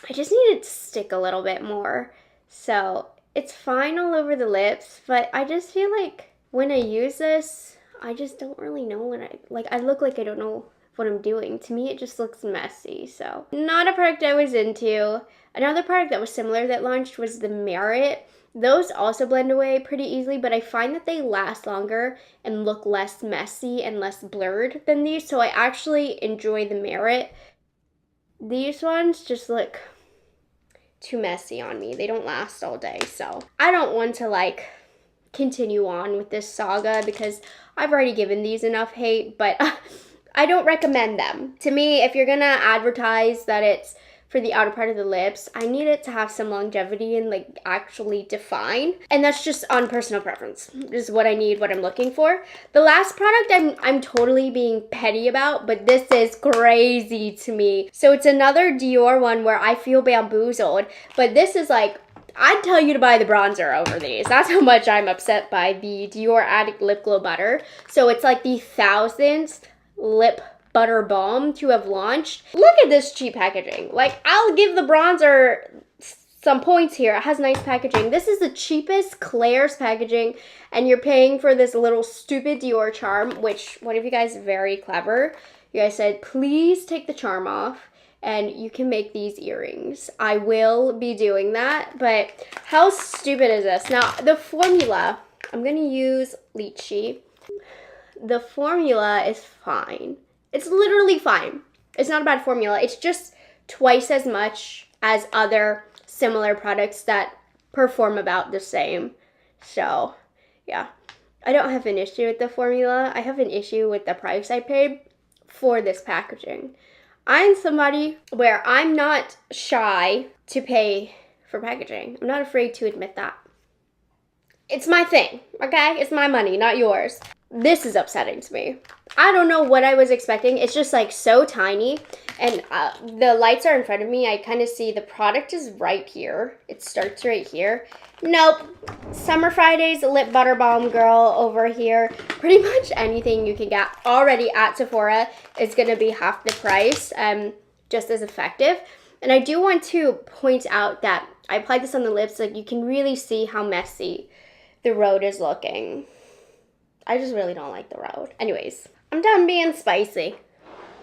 I just need it to stick a little bit more. So it's fine all over the lips, but I just feel like when I use this, I just don't really know I look like I don't know what I'm doing. To me, it just looks messy. So not a product I was into. Another product that was similar that launched was the Merit. Those also blend away pretty easily, but I find that they last longer and look less messy and less blurred than these, so I actually enjoy the Merit. These ones just look too messy on me. They don't last all day, so I don't want to like continue on with this saga because I've already given these enough hate, but I don't recommend them. To me, if you're gonna advertise that it's for the outer part of the lips, I need it to have some longevity and like actually define. And that's just on personal preference. This is what I need, what I'm looking for. The last product I'm totally being petty about, but this is crazy to me. So it's another Dior one where I feel bamboozled, but this is like, I'd tell you to buy the bronzer over these. That's how much I'm upset by the Dior Addict Lip Glow Butter. So it's like the 1000th lip butter balm to have launched. Look at this cheap packaging. Like, I'll give the bronzer some points here. It has nice packaging. This is the cheapest Claire's packaging, and you're paying for this little stupid Dior charm, which one of you guys very clever. You guys said, please take the charm off and you can make these earrings. I will be doing that, but how stupid is this? Now, the formula, I'm gonna use Lychee. The formula is fine. It's literally fine. It's not a bad formula. It's just twice as much as other similar products that perform about the same. So, yeah. I don't have an issue with the formula. I have an issue with the price I paid for this packaging. I'm somebody where I'm not shy to pay for packaging. I'm not afraid to admit that. It's my thing, okay? It's my money, not yours. This is upsetting to me. I don't know what I was expecting. It's just like so tiny, and the lights are in front of me. I kind of see the product is right here. It starts right here. Nope. Summer Fridays lip butter balm girl over here. Pretty much anything you can get already at Sephora is going to be half the price, just as effective. And I do want to point out that I applied this on the lips. Like, you can really see how messy the Rhode is looking. I just really don't like the Rhode. Anyways, I'm done being spicy.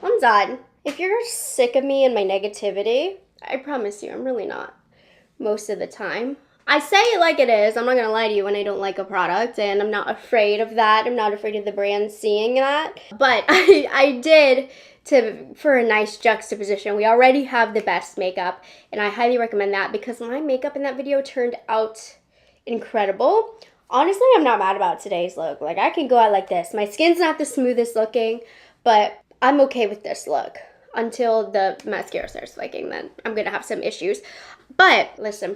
I'm done. If you're sick of me and my negativity, I promise you, I'm really not. Most of the time. I say it like it is. I'm not going to lie to you when I don't like a product, and I'm not afraid of that. I'm not afraid of the brand seeing that. But I did, for a nice juxtaposition. We already have the best makeup, and I highly recommend that because my makeup in that video turned out incredible. Honestly, I'm not mad about today's look. Like, I can go out like this. My skin's not the smoothest looking, but I'm okay with this look until the mascara starts flaking. Then I'm going to have some issues. But listen,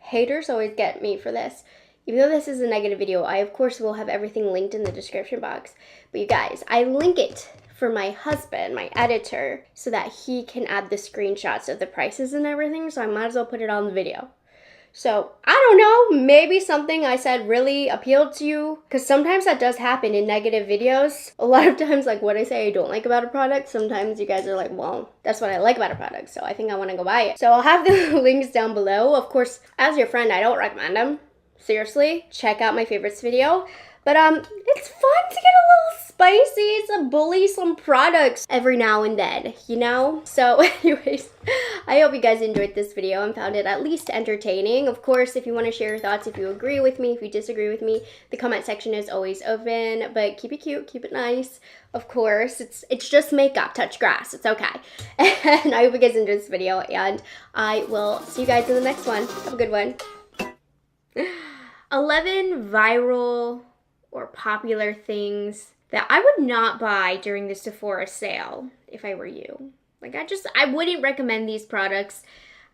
haters always get me for this. Even though this is a negative video, I of course will have everything linked in the description box. But you guys, I link it for my husband, my editor, so that he can add the screenshots of the prices and everything. So I might as well put it on the video. So, I don't know, maybe something I said really appealed to you, because sometimes that does happen in negative videos. A lot of times, like, what I say I don't like about a product, sometimes you guys are like, well, that's what I like about a product, so I think I want to go buy it. So I'll have the links down below. Of course, as your friend, I don't recommend them. Seriously, check out my favorites video. But it's fun to get a little spicy, to bully some products every now and then, you know? So anyways, I hope you guys enjoyed this video and found it at least entertaining. Of course, if you want to share your thoughts, if you agree with me, if you disagree with me, the comment section is always open, but keep it cute, keep it nice. Of course, it's just makeup, touch grass, it's okay. And I hope you guys enjoyed this video, and I will see you guys in the next one. Have a good one. 11 viral or popular things that I would not buy during the Sephora sale if I were you. Like, I wouldn't recommend these products.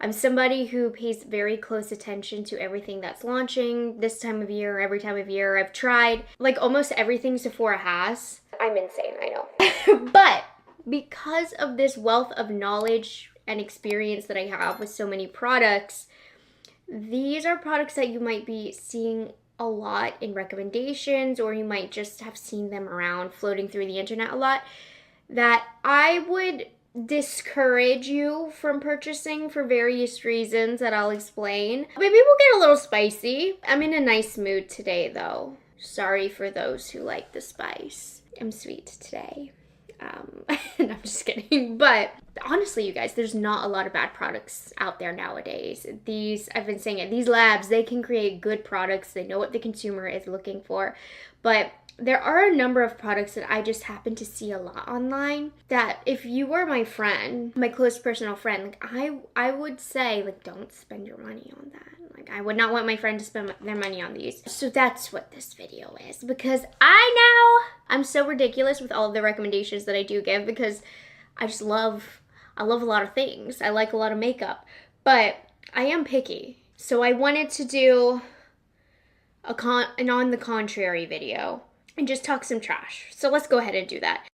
I'm somebody who pays very close attention to everything that's launching this time of year, every time of year. I've tried like almost everything Sephora has. I'm insane, I know. But because of this wealth of knowledge and experience that I have with so many products, these are products that you might be seeing a lot in recommendations, or you might just have seen them around floating through the internet a lot, that I would discourage you from purchasing for various reasons that I'll explain. Maybe we'll get a little spicy. I'm in a nice mood today though. Sorry for those who like the spice. I'm sweet today. And I'm just kidding, but honestly, you guys, there's not a lot of bad products out there nowadays. I've been saying it, these labs, they can create good products. They know what the consumer is looking for. But there are a number of products that I just happen to see a lot online that if you were my friend, my close personal friend, like I would say, like, don't spend your money on that. Like, I would not want my friend to spend their money on these. So that's what this video is, because I know I'm so ridiculous with all of the recommendations that I do give, because I love a lot of things. I like a lot of makeup, but I am picky. So I wanted to do an on the contrary video and just talk some trash. So let's go ahead and do that.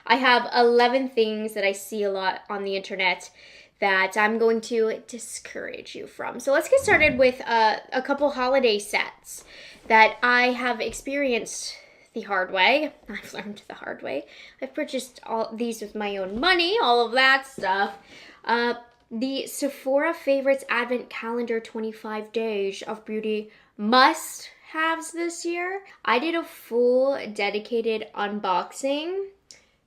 I have 11 things that I see a lot on the internet that I'm going to discourage you from. So let's get started with a couple holiday sets that I have experienced the hard way. I've learned the hard way. I've purchased all these with my own money, all of that stuff. The Sephora Favorites Advent Calendar 25 Days of Beauty must-haves this year. I did a full dedicated unboxing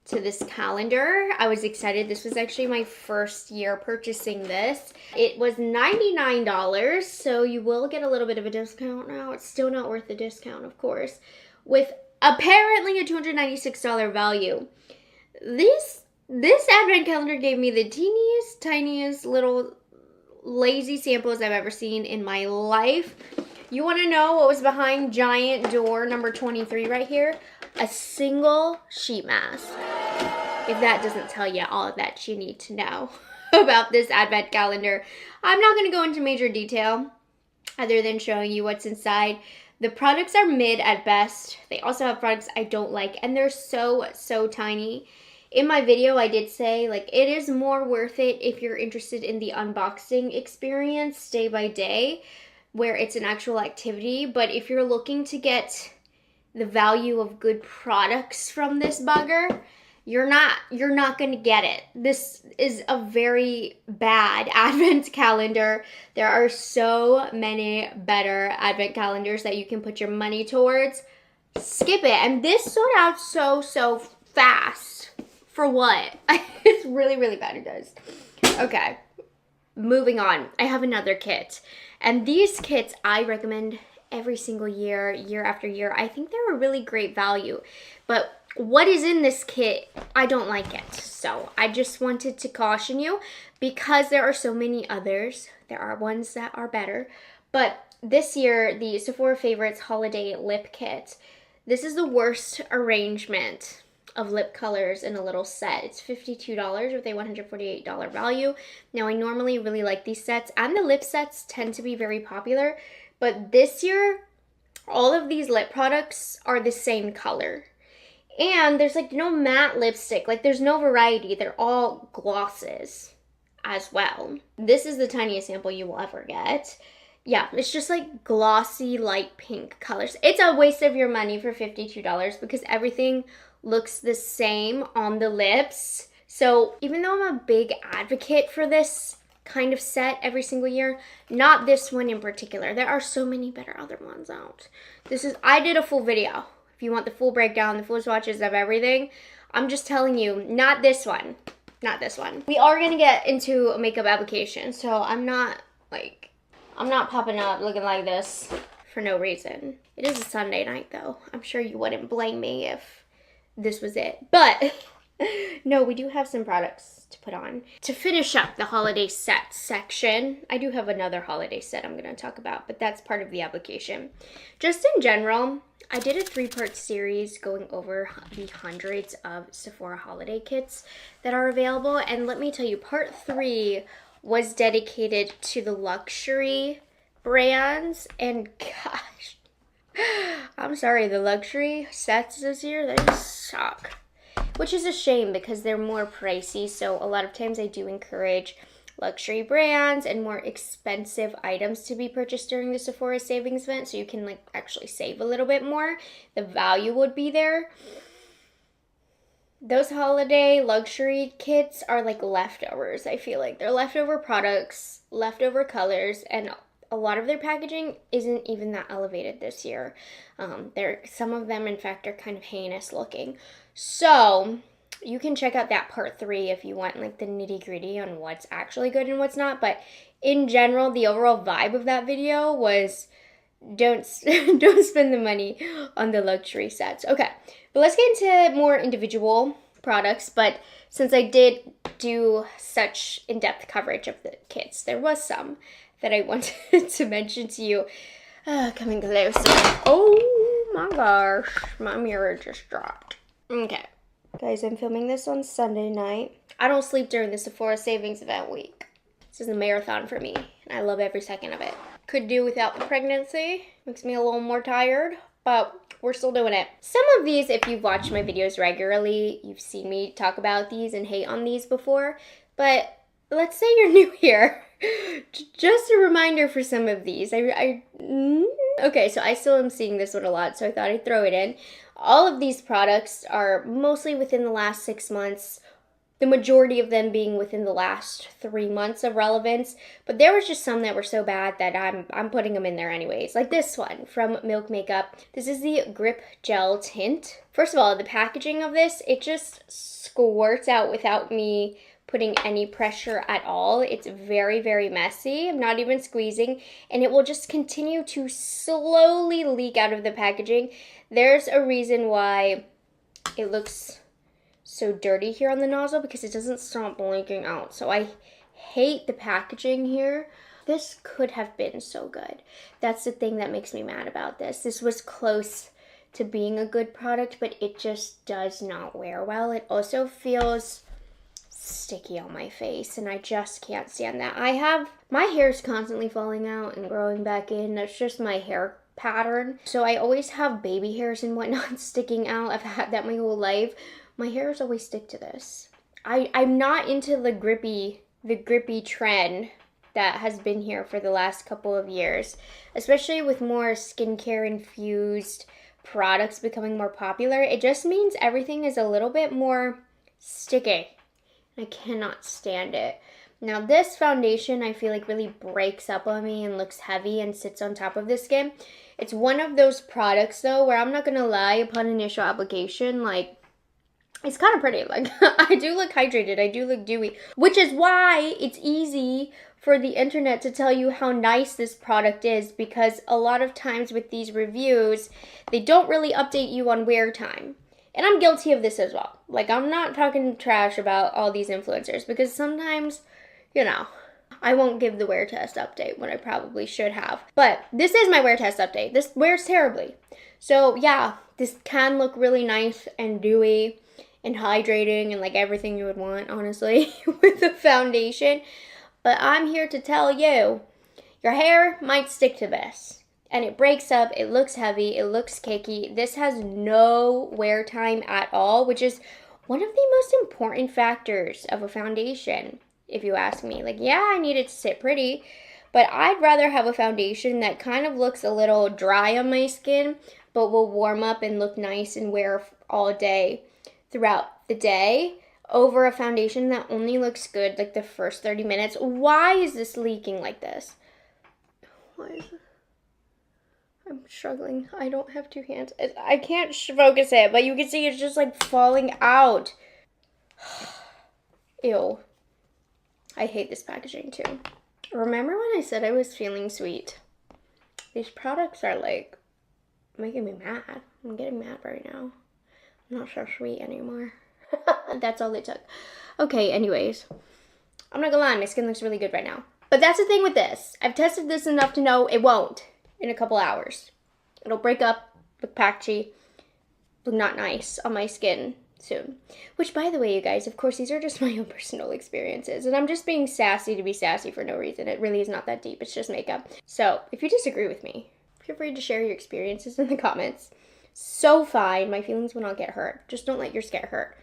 to this calendar. I was excited. This was actually my first year purchasing this. It was $99, so you will get a little bit of a discount now. It's still not worth the discount, of course, with apparently a $296 value. This advent calendar gave me the teeniest, tiniest little lazy samples I've ever seen in my life. You want to know what was behind giant door number 23 right here? A single sheet mask. If that doesn't tell you all that you need to know about this advent calendar, I'm not going to go into major detail other than showing you what's inside. The products are mid at best. They also have products I don't like, and they're so tiny. In my video, I did say, like, it is more worth it if you're interested in the unboxing experience day by day, where it's an actual activity. But if you're looking to get the value of good products from this bugger, you're not going to get it. This is a very bad advent calendar. There are so many better advent calendars that you can put your money towards. Skip it. And this sold out so fast. For what? It's really bad, you guys. Okay, moving on. I have another kit. And these kits I recommend every single year, year after year. I think they're a really great value. But what is in this kit, I don't like it. So I just wanted to caution you, because there are so many others. There are ones that are better. But this year, the Sephora Favorites Holiday Lip Kit, this is the worst arrangement of lip colors in a little set. It's $52 with a $148 value. Now, I normally really like these sets, and the lip sets tend to be very popular. But this year, all of these lip products are the same color. And there's like no matte lipstick. Like, there's no variety. They're all glosses as well. This is the tiniest sample you will ever get. Yeah, it's just like glossy light pink colors. It's a waste of your money for $52 because everything looks the same on the lips. So even though I'm a big advocate for this kind of set every single year, not this one in particular. There are so many better other ones out. I did a full video. If you want the full breakdown, the full swatches of everything, I'm just telling you, not this one. Not this one. We are going to get into a makeup application, so I'm not popping up looking like this for no reason. It is a Sunday night, though. I'm sure you wouldn't blame me if this was it. But no, we do have some products to put on. To finish up the holiday set section, I do have another holiday set I'm going to talk about, but that's part of the application. Just in general, I did a 3-part series going over the hundreds of Sephora holiday kits that are available, and let me tell you, part 3 was dedicated to the luxury brands, and gosh, I'm sorry, the luxury sets this year, they suck. Which is a shame because they're more pricey, so a lot of times I do encourage luxury brands and more expensive items to be purchased during the Sephora savings event, so you can like actually save a little bit more. The value would be there. Those holiday luxury kits are like leftovers, I feel like. They're leftover products, leftover colors, and a lot of their packaging isn't even that elevated this year. Some of them, in fact, are kind of heinous looking. So you can check out that part 3 if you want like the nitty gritty on what's actually good and what's not. But in general, the overall vibe of that video was don't spend the money on the luxury sets. Okay, but let's get into more individual products. But since I did do such in-depth coverage of the kits, there was some that I wanted to mention to you. Coming closer. Oh my gosh, my mirror just dropped. Okay. Guys, I'm filming this on Sunday night. I don't sleep during the Sephora Savings Event week. This is a marathon for me, and I love every second of it. Could do without the pregnancy. Makes me a little more tired, but we're still doing it. Some of these, if you've watched my videos regularly, you've seen me talk about these and hate on these before, but let's say you're new here. Just a reminder for some of these. Okay, so I still am seeing this one a lot, so I thought I'd throw it in. All of these products are mostly within the last 6 months, the majority of them being within the last 3 months of relevance, but there was just some that were so bad that I'm putting them in there anyways. Like this one from Milk Makeup. This is the Grip Gel Tint. First of all, the packaging of this, it just squirts out without me putting any pressure at all. It's very, very messy. I'm not even squeezing, and it will just continue to slowly leak out of the packaging. There's a reason why it looks so dirty here on the nozzle, because it doesn't stop leaking out. So I hate the packaging here. This could have been so good. That's the thing that makes me mad about this. This was close to being a good product, but it just does not wear well. It also feels sticky on my face, and I just can't stand that. My hair is constantly falling out and growing back in. That's just my hair pattern. So I always have baby hairs and whatnot sticking out. I've had that my whole life. My hairs always stick to this. I'm not into the grippy trend that has been here for the last couple of years, especially with more skincare infused products becoming more popular. It just means everything is a little bit more sticky. I cannot stand it. Now this foundation I feel like really breaks up on me and looks heavy and sits on top of the skin. It's one of those products though where I'm not gonna lie, upon initial application, like, it's kind of pretty. Like, I do look hydrated, I do look dewy, which is why it's easy for the internet to tell you how nice this product is, because a lot of times with these reviews, they don't really update you on wear time. And I'm guilty of this as well. Like, I'm not talking trash about all these influencers, because sometimes, you know, I won't give the wear test update when I probably should have. But this is my wear test update. This wears terribly. So yeah, this can look really nice and dewy and hydrating and like everything you would want, honestly, with the foundation. But I'm here to tell you, your hair might stick to this. And it breaks up, it looks heavy, it looks cakey. This has no wear time at all, which is one of the most important factors of a foundation, if you ask me. Like, yeah, I need it to sit pretty, but I'd rather have a foundation that kind of looks a little dry on my skin, but will warm up and look nice and wear all day throughout the day, over a foundation that only looks good like the first 30 minutes. Why is this leaking like this? Why is it? I'm struggling. I don't have two hands. I can't focus it, but you can see it's just like falling out. Ew. I hate this packaging too. Remember when I said I was feeling sweet? These products are like making me mad. I'm getting mad right now. I'm not so sweet anymore. That's all it took. Okay, anyways. I'm not gonna lie, my skin looks really good right now. But that's the thing with this. I've tested this enough to know it won't in a couple hours. It'll break up, look patchy, look not nice on my skin soon. Which, by the way, you guys, of course, these are just my own personal experiences. And I'm just being sassy to be sassy for no reason. It really is not that deep. It's just makeup. So, if you disagree with me, feel free to share your experiences in the comments. So fine. My feelings will not get hurt. Just don't let yours get hurt.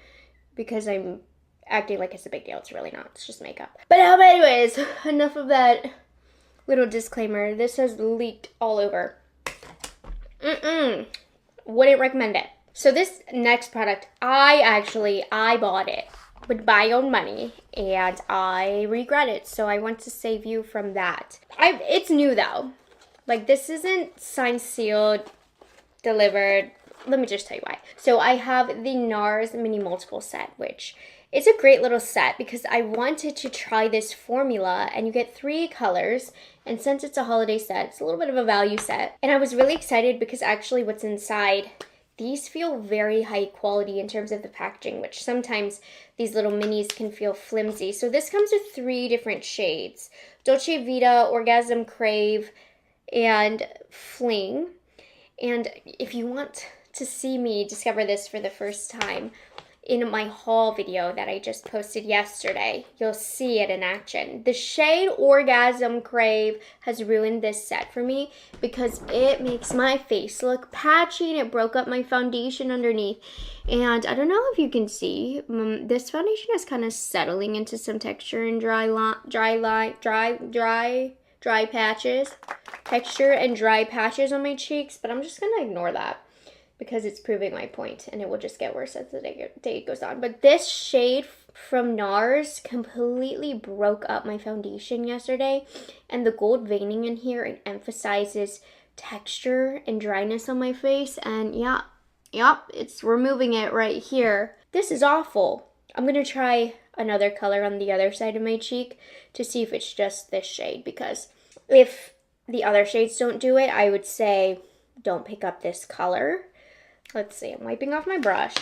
Because I'm acting like it's a big deal. It's really not. It's just makeup. But anyways, enough of that little disclaimer. This has leaked all over. Wouldn't recommend it. So this next product, I bought it with my own money, and I regret it. So I want to save you from that. It's new though. Like, this isn't signed, sealed, delivered. let me just tell you why. So I have the NARS Mini Multiple set, which is a great little set because I wanted to try this formula, and you get 3 colors. And since it's a holiday set, it's a little bit of a value set. And I was really excited because actually what's inside, these feel very high quality in terms of the packaging, which sometimes these little minis can feel flimsy. So this comes with 3 different shades: Dolce Vita, Orgasm Crave, and Fling. And if you want to see me discover this for the first time, in my haul video that I just posted yesterday, you'll see it in action. The shade Orgasm Crave has ruined this set for me because it makes my face look patchy and it broke up my foundation underneath. And I don't know if you can see, this foundation is kind of settling into some texture and dry patches. Texture and dry patches on my cheeks, but I'm just gonna ignore that because it's proving my point, and it will just get worse as the day goes on. But this shade from NARS completely broke up my foundation yesterday, and the gold veining in here, it emphasizes texture and dryness on my face, and yeah, it's removing it right here. This is awful. I'm gonna try another color on the other side of my cheek to see if it's just this shade, because if the other shades don't do it, I would say don't pick up this color. Let's see, I'm wiping off my brush.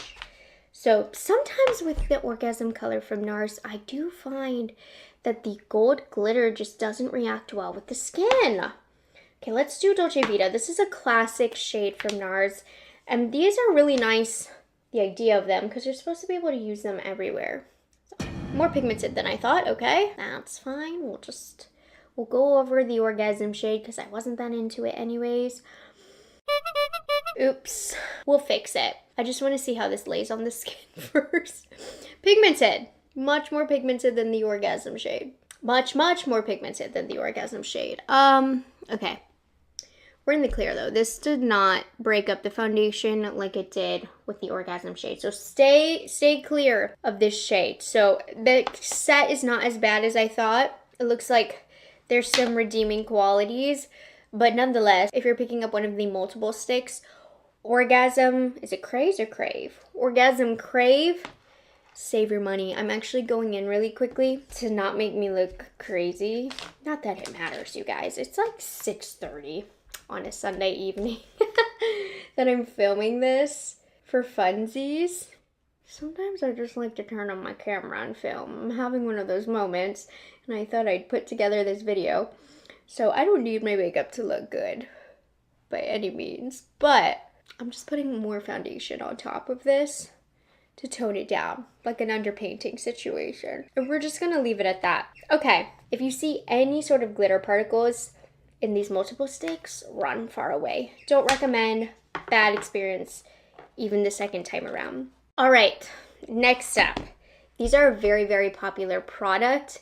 So sometimes with the Orgasm color from NARS, I do find that the gold glitter just doesn't react well with the skin. Okay, let's do Dolce Vita. This is a classic shade from NARS, and these are really nice, the idea of them, because you're supposed to be able to use them everywhere. So, more pigmented than I thought. Okay, that's fine. We'll go over the Orgasm shade because I wasn't that into it anyways. Oops, we'll fix it. I just want to see how this lays on the skin first. Pigmented, much more pigmented than the Orgasm shade. Much more pigmented than the Orgasm shade. Okay. We're in the clear though. This did not break up the foundation like it did with the Orgasm shade. So stay clear of this shade. So the set is not as bad as I thought. It looks like there's some redeeming qualities, but nonetheless, if you're picking up one of the multiple sticks, Orgasm, is it Craze or Crave? Orgasm Crave, save your money. I'm actually going in really quickly to not make me look crazy. Not that it matters, you guys. It's like 6:30 on a Sunday evening that I'm filming this for funsies. Sometimes I just like to turn on my camera and film. I'm having one of those moments, and I thought I'd put together this video. So I don't need my makeup to look good by any means, but I'm just putting more foundation on top of this to tone it down, like an underpainting situation. And we're just gonna leave it at that. Okay, if you see any sort of glitter particles in these multiple sticks, run far away. Don't recommend, bad experience, even the second time around. All right, next up. These are a very popular product.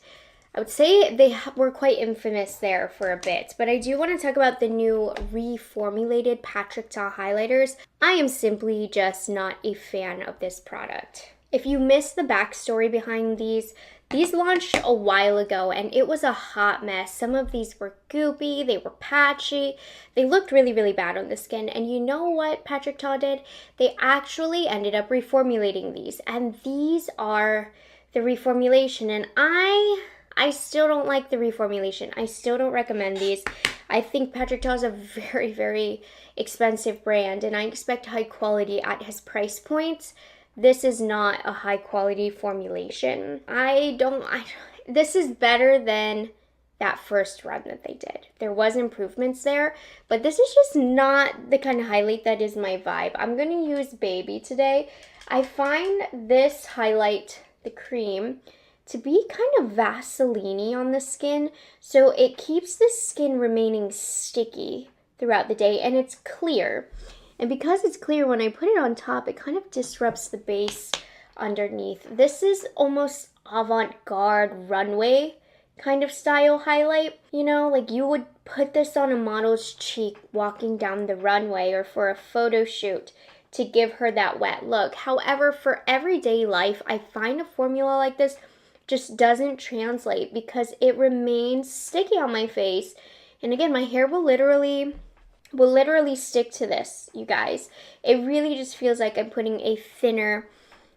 I would say they were quite infamous there for a bit, but I do want to talk about the new reformulated Patrick Ta highlighters. I am simply just not a fan of this product. If you missed the backstory behind these launched a while ago and it was a hot mess. Some of these were goopy, they were patchy, they looked really bad on the skin. And you know what Patrick Ta did? They actually ended up reformulating these, and these are the reformulation, and I still don't like the reformulation. I still don't recommend these. I think Patrick Ta is a very expensive brand, and I expect high quality at his price points. This is not a high quality formulation. This is better than that first run that they did. There was improvements there, but this is just not the kind of highlight that is my vibe. I'm gonna use Baby today. I find this highlight, the cream, to be kind of Vaseline-y on the skin, so it keeps the skin remaining sticky throughout the day, and it's clear. And because it's clear, when I put it on top, it kind of disrupts the base underneath. This is almost avant-garde runway kind of style highlight. You know, like you would put this on a model's cheek walking down the runway or for a photo shoot to give her that wet look. However, for everyday life, I find a formula like this just doesn't translate because it remains sticky on my face. And again, my hair will literally will literally stick to this, you guys. It really just feels like I'm putting a thinner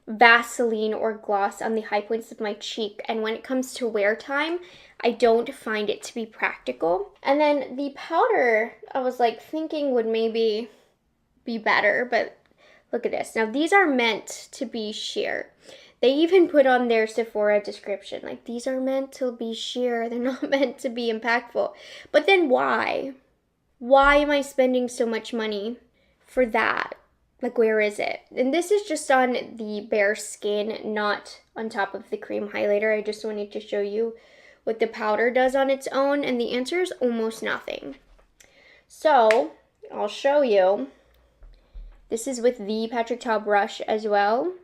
Vaseline or gloss on the high points of my cheek, and when it comes to wear time, I don't find it to be practical. And then the powder, I was like thinking would maybe be better, but look at this. Now these are meant to be sheer. They even put on their Sephora description, like, these are meant to be sheer, they're not meant to be impactful. But then why? Why am I spending so much money for that? Like, where is it? And this is just on the bare skin, not on top of the cream highlighter. I just wanted to show you what the powder does on its own, and the answer is almost nothing. So, I'll show you. This is with the Patrick Ta brush as well.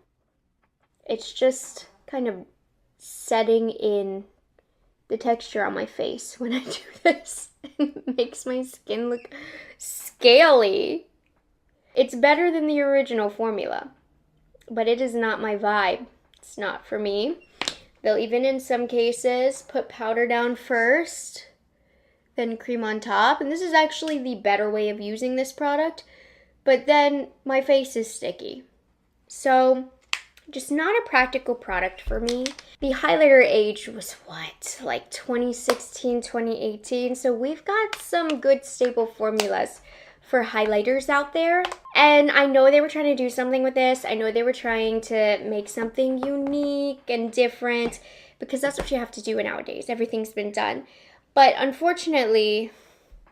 It's just kind of setting in the texture on my face when I do this. It makes my skin look scaly. It's better than the original formula, but it is not my vibe. It's not for me. They'll even in some cases put powder down first, then cream on top. And this is actually the better way of using this product, but then my face is sticky. So just not a practical product for me. The highlighter age was what, like 2016, 2018. So we've got some good staple formulas for highlighters out there. And I know they were trying to do something with this. I know they were trying to make something unique and different, because that's what you have to do nowadays. Everything's been done. But unfortunately,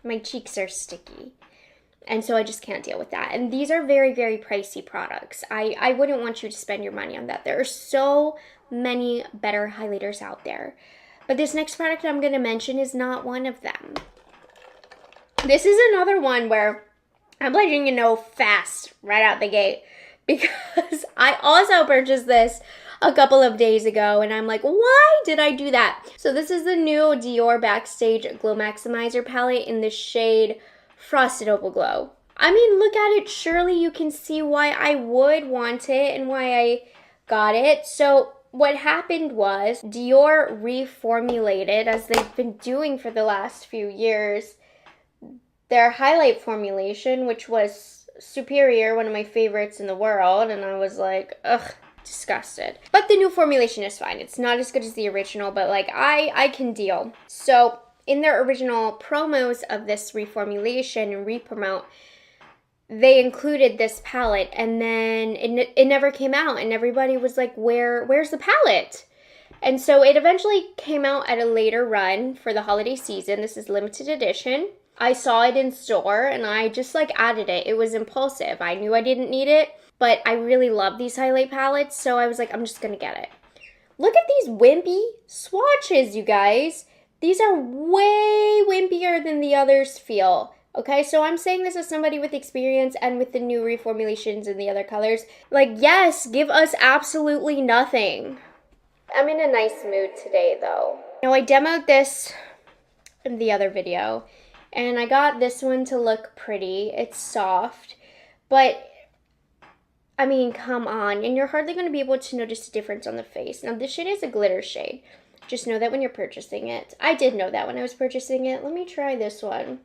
my cheeks are sticky. And so I just can't deal with that. And these are very, very pricey products. I wouldn't want you to spend your money on that. There are so many better highlighters out there. But this next product I'm going to mention is not one of them. This is another one where I'm letting you know fast right out the gate, because I also purchased this a couple of days ago, and I'm like, why did I do that? So this is the new Dior Backstage Glow Maximizer palette in the shade Frosted Opal Glow. I mean, look at it. Surely you can see why I would want it and why I got it. So what happened was Dior reformulated, as they've been doing for the last few years, their highlight formulation, which was superior, one of my favorites in the world, and I was like, ugh, disgusted. But the new formulation is fine. It's not as good as the original, but like I can deal. So in their original promos of this reformulation and re-promote, they included this palette, and then it never came out, and everybody was like, where's the palette? And so it eventually came out at a later run for the holiday season. This is limited edition. I saw it in store and I just like added it. It was impulsive. I knew I didn't need it, but I really love these highlight palettes, so I was like, I'm just gonna get it. Look at these wimpy swatches, you guys. These are way wimpier than the others feel. Okay, so I'm saying this as somebody with experience and with the new reformulations and the other colors. Like, yes, give us absolutely nothing. I'm in a nice mood today, though. Now, I demoed this in the other video, and I got this one to look pretty. It's soft, but I mean, come on. And you're hardly going to be able to notice a difference on the face. Now, this shade is a glitter shade. Just know that when you're purchasing it. I did know that when I was purchasing it. Let me try this one.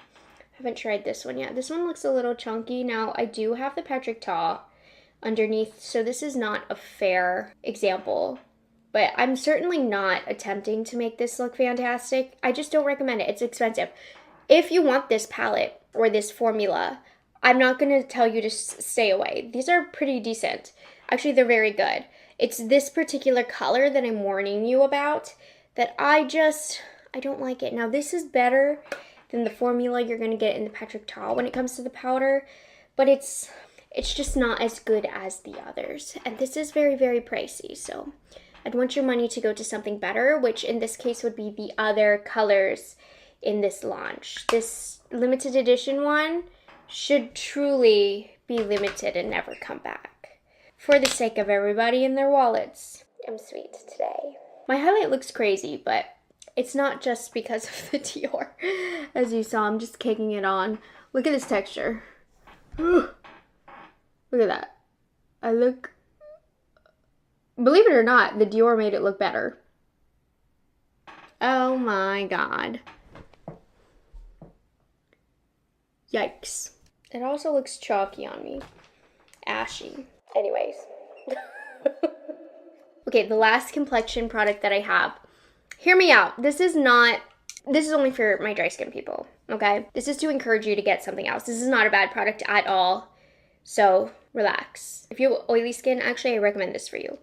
Haven't tried this one yet. This one looks a little chunky. Now, I do have the Patrick Ta underneath, so this is not a fair example. But I'm certainly not attempting to make this look fantastic. I just don't recommend it. It's expensive. If you want this palette or this formula, I'm not going to tell you to stay away. These are pretty decent. Actually, they're very good. It's this particular color that I'm warning you about that I don't like it. Now, this is better than the formula you're going to get in the Patrick Ta when it comes to the powder, but it's just not as good as the others. And this is very, very pricey, so I'd want your money to go to something better, which in this case would be the other colors in this launch. This limited edition one should truly be limited and never come back. For the sake of everybody and their wallets. I'm sweet today. My highlight looks crazy, but it's not just because of the Dior. As you saw, I'm just caking it on. Look at this texture. Look at that. Believe it or not, the Dior made it look better. Oh my god. Yikes. It also looks chalky on me. Ashy. Anyways. Okay, the last complexion product that I have. Hear me out. This is only for my dry skin people, okay? This is to encourage you to get something else. This is not a bad product at all. So relax. If you have oily skin, actually I recommend this for you.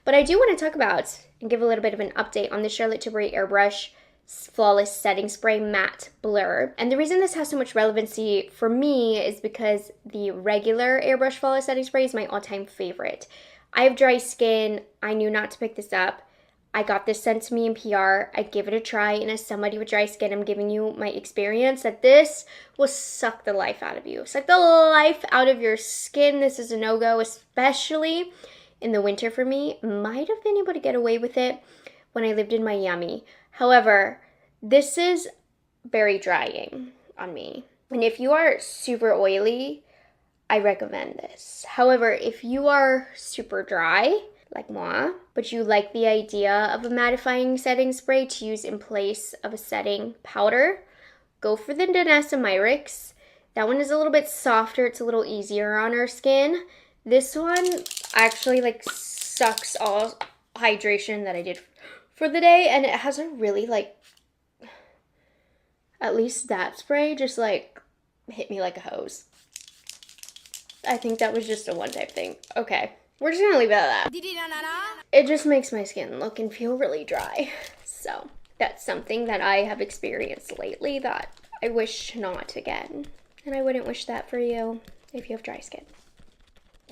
But I do want to talk about and give a little bit of an update on the Charlotte Tilbury Airbrush Flawless Setting Spray Matte Blur. And the reason this has so much relevancy for me is because the regular Airbrush Flawless Setting Spray is my all-time favorite. I have dry skin. I knew not to pick this up. I got this sent to me in PR. I give it a try, and as somebody with dry skin, I'm giving you my experience that this will suck the life out of you. Suck the life out of your skin. This is a no-go, especially in the winter for me. Might have been able to get away with it when I lived in Miami. However, this is very drying on me. And if you are super oily, I recommend this. However, if you are super dry, like moi, but you like the idea of a mattifying setting spray to use in place of a setting powder, go for the Denona Myrix. That one is a little bit softer. It's a little easier on our skin. This one actually like sucks all hydration that I did for the day, and it has a really like, at least that spray just like hit me like a hose. I think that was just a one-time thing. Okay, we're just gonna leave it at that. It just makes my skin look and feel really dry. So that's something that I have experienced lately that I wish not again. And I wouldn't wish that for you if you have dry skin.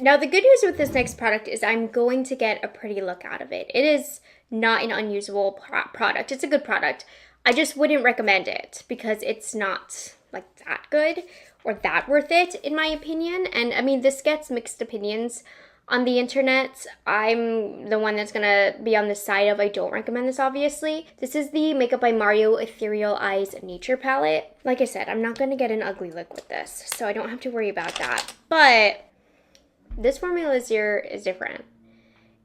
Now the good news with this next product is I'm going to get a pretty look out of it. It is not an unusable product. It's a good product. I just wouldn't recommend it because it's not like that good or that worth it in my opinion. And I mean, this gets mixed opinions on the internet. I'm the one that's gonna be on the side of I don't recommend this, obviously. This is the Makeup by Mario Ethereal Eyes Nature Palette. Like I said, I'm not gonna get an ugly look with this, so I don't have to worry about that. But this formula this year is different.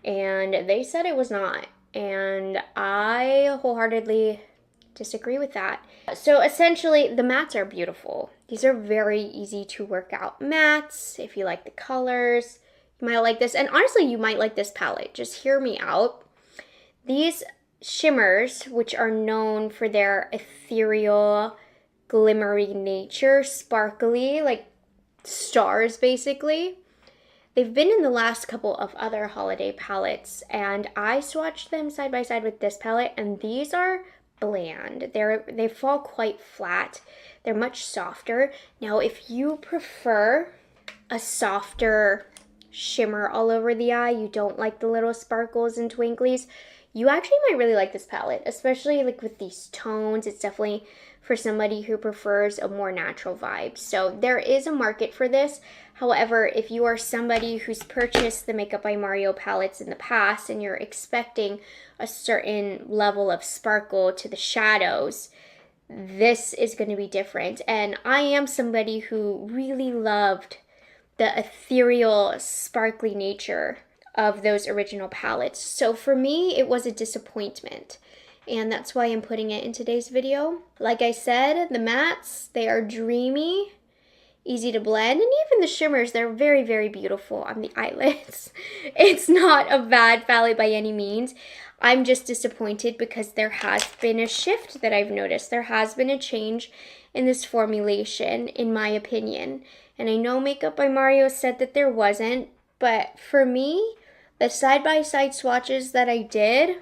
And they said it was not. And I wholeheartedly disagree with that. So essentially, the mattes are beautiful. These are very easy to work out mattes. If you like the colors, you might like this. And honestly, you might like this palette. Just hear me out. These shimmers, which are known for their ethereal, glimmery nature, sparkly, like stars basically. They've been in the last couple of other holiday palettes, and I swatched them side by side with this palette, and these are bland. They fall quite flat. They're much softer. Now, if you prefer a softer shimmer all over the eye, you don't like the little sparkles and twinklies, you actually might really like this palette, especially like with these tones. It's definitely for somebody who prefers a more natural vibe. So there is a market for this. However, if you are somebody who's purchased the Makeup by Mario palettes in the past and you're expecting a certain level of sparkle to the shadows, this is going to be different. And I am somebody who really loved the ethereal, sparkly nature of those original palettes. So for me, it was a disappointment. And that's why I'm putting it in today's video. Like I said, the mattes, they are dreamy, easy to blend, and even the shimmers, they're very, very beautiful on the eyelids. It's not a bad palette by any means. I'm just disappointed because there has been a shift that I've noticed. There has been a change in this formulation, in my opinion. And I know Makeup by Mario said that there wasn't, but for me, the side-by-side swatches that I did,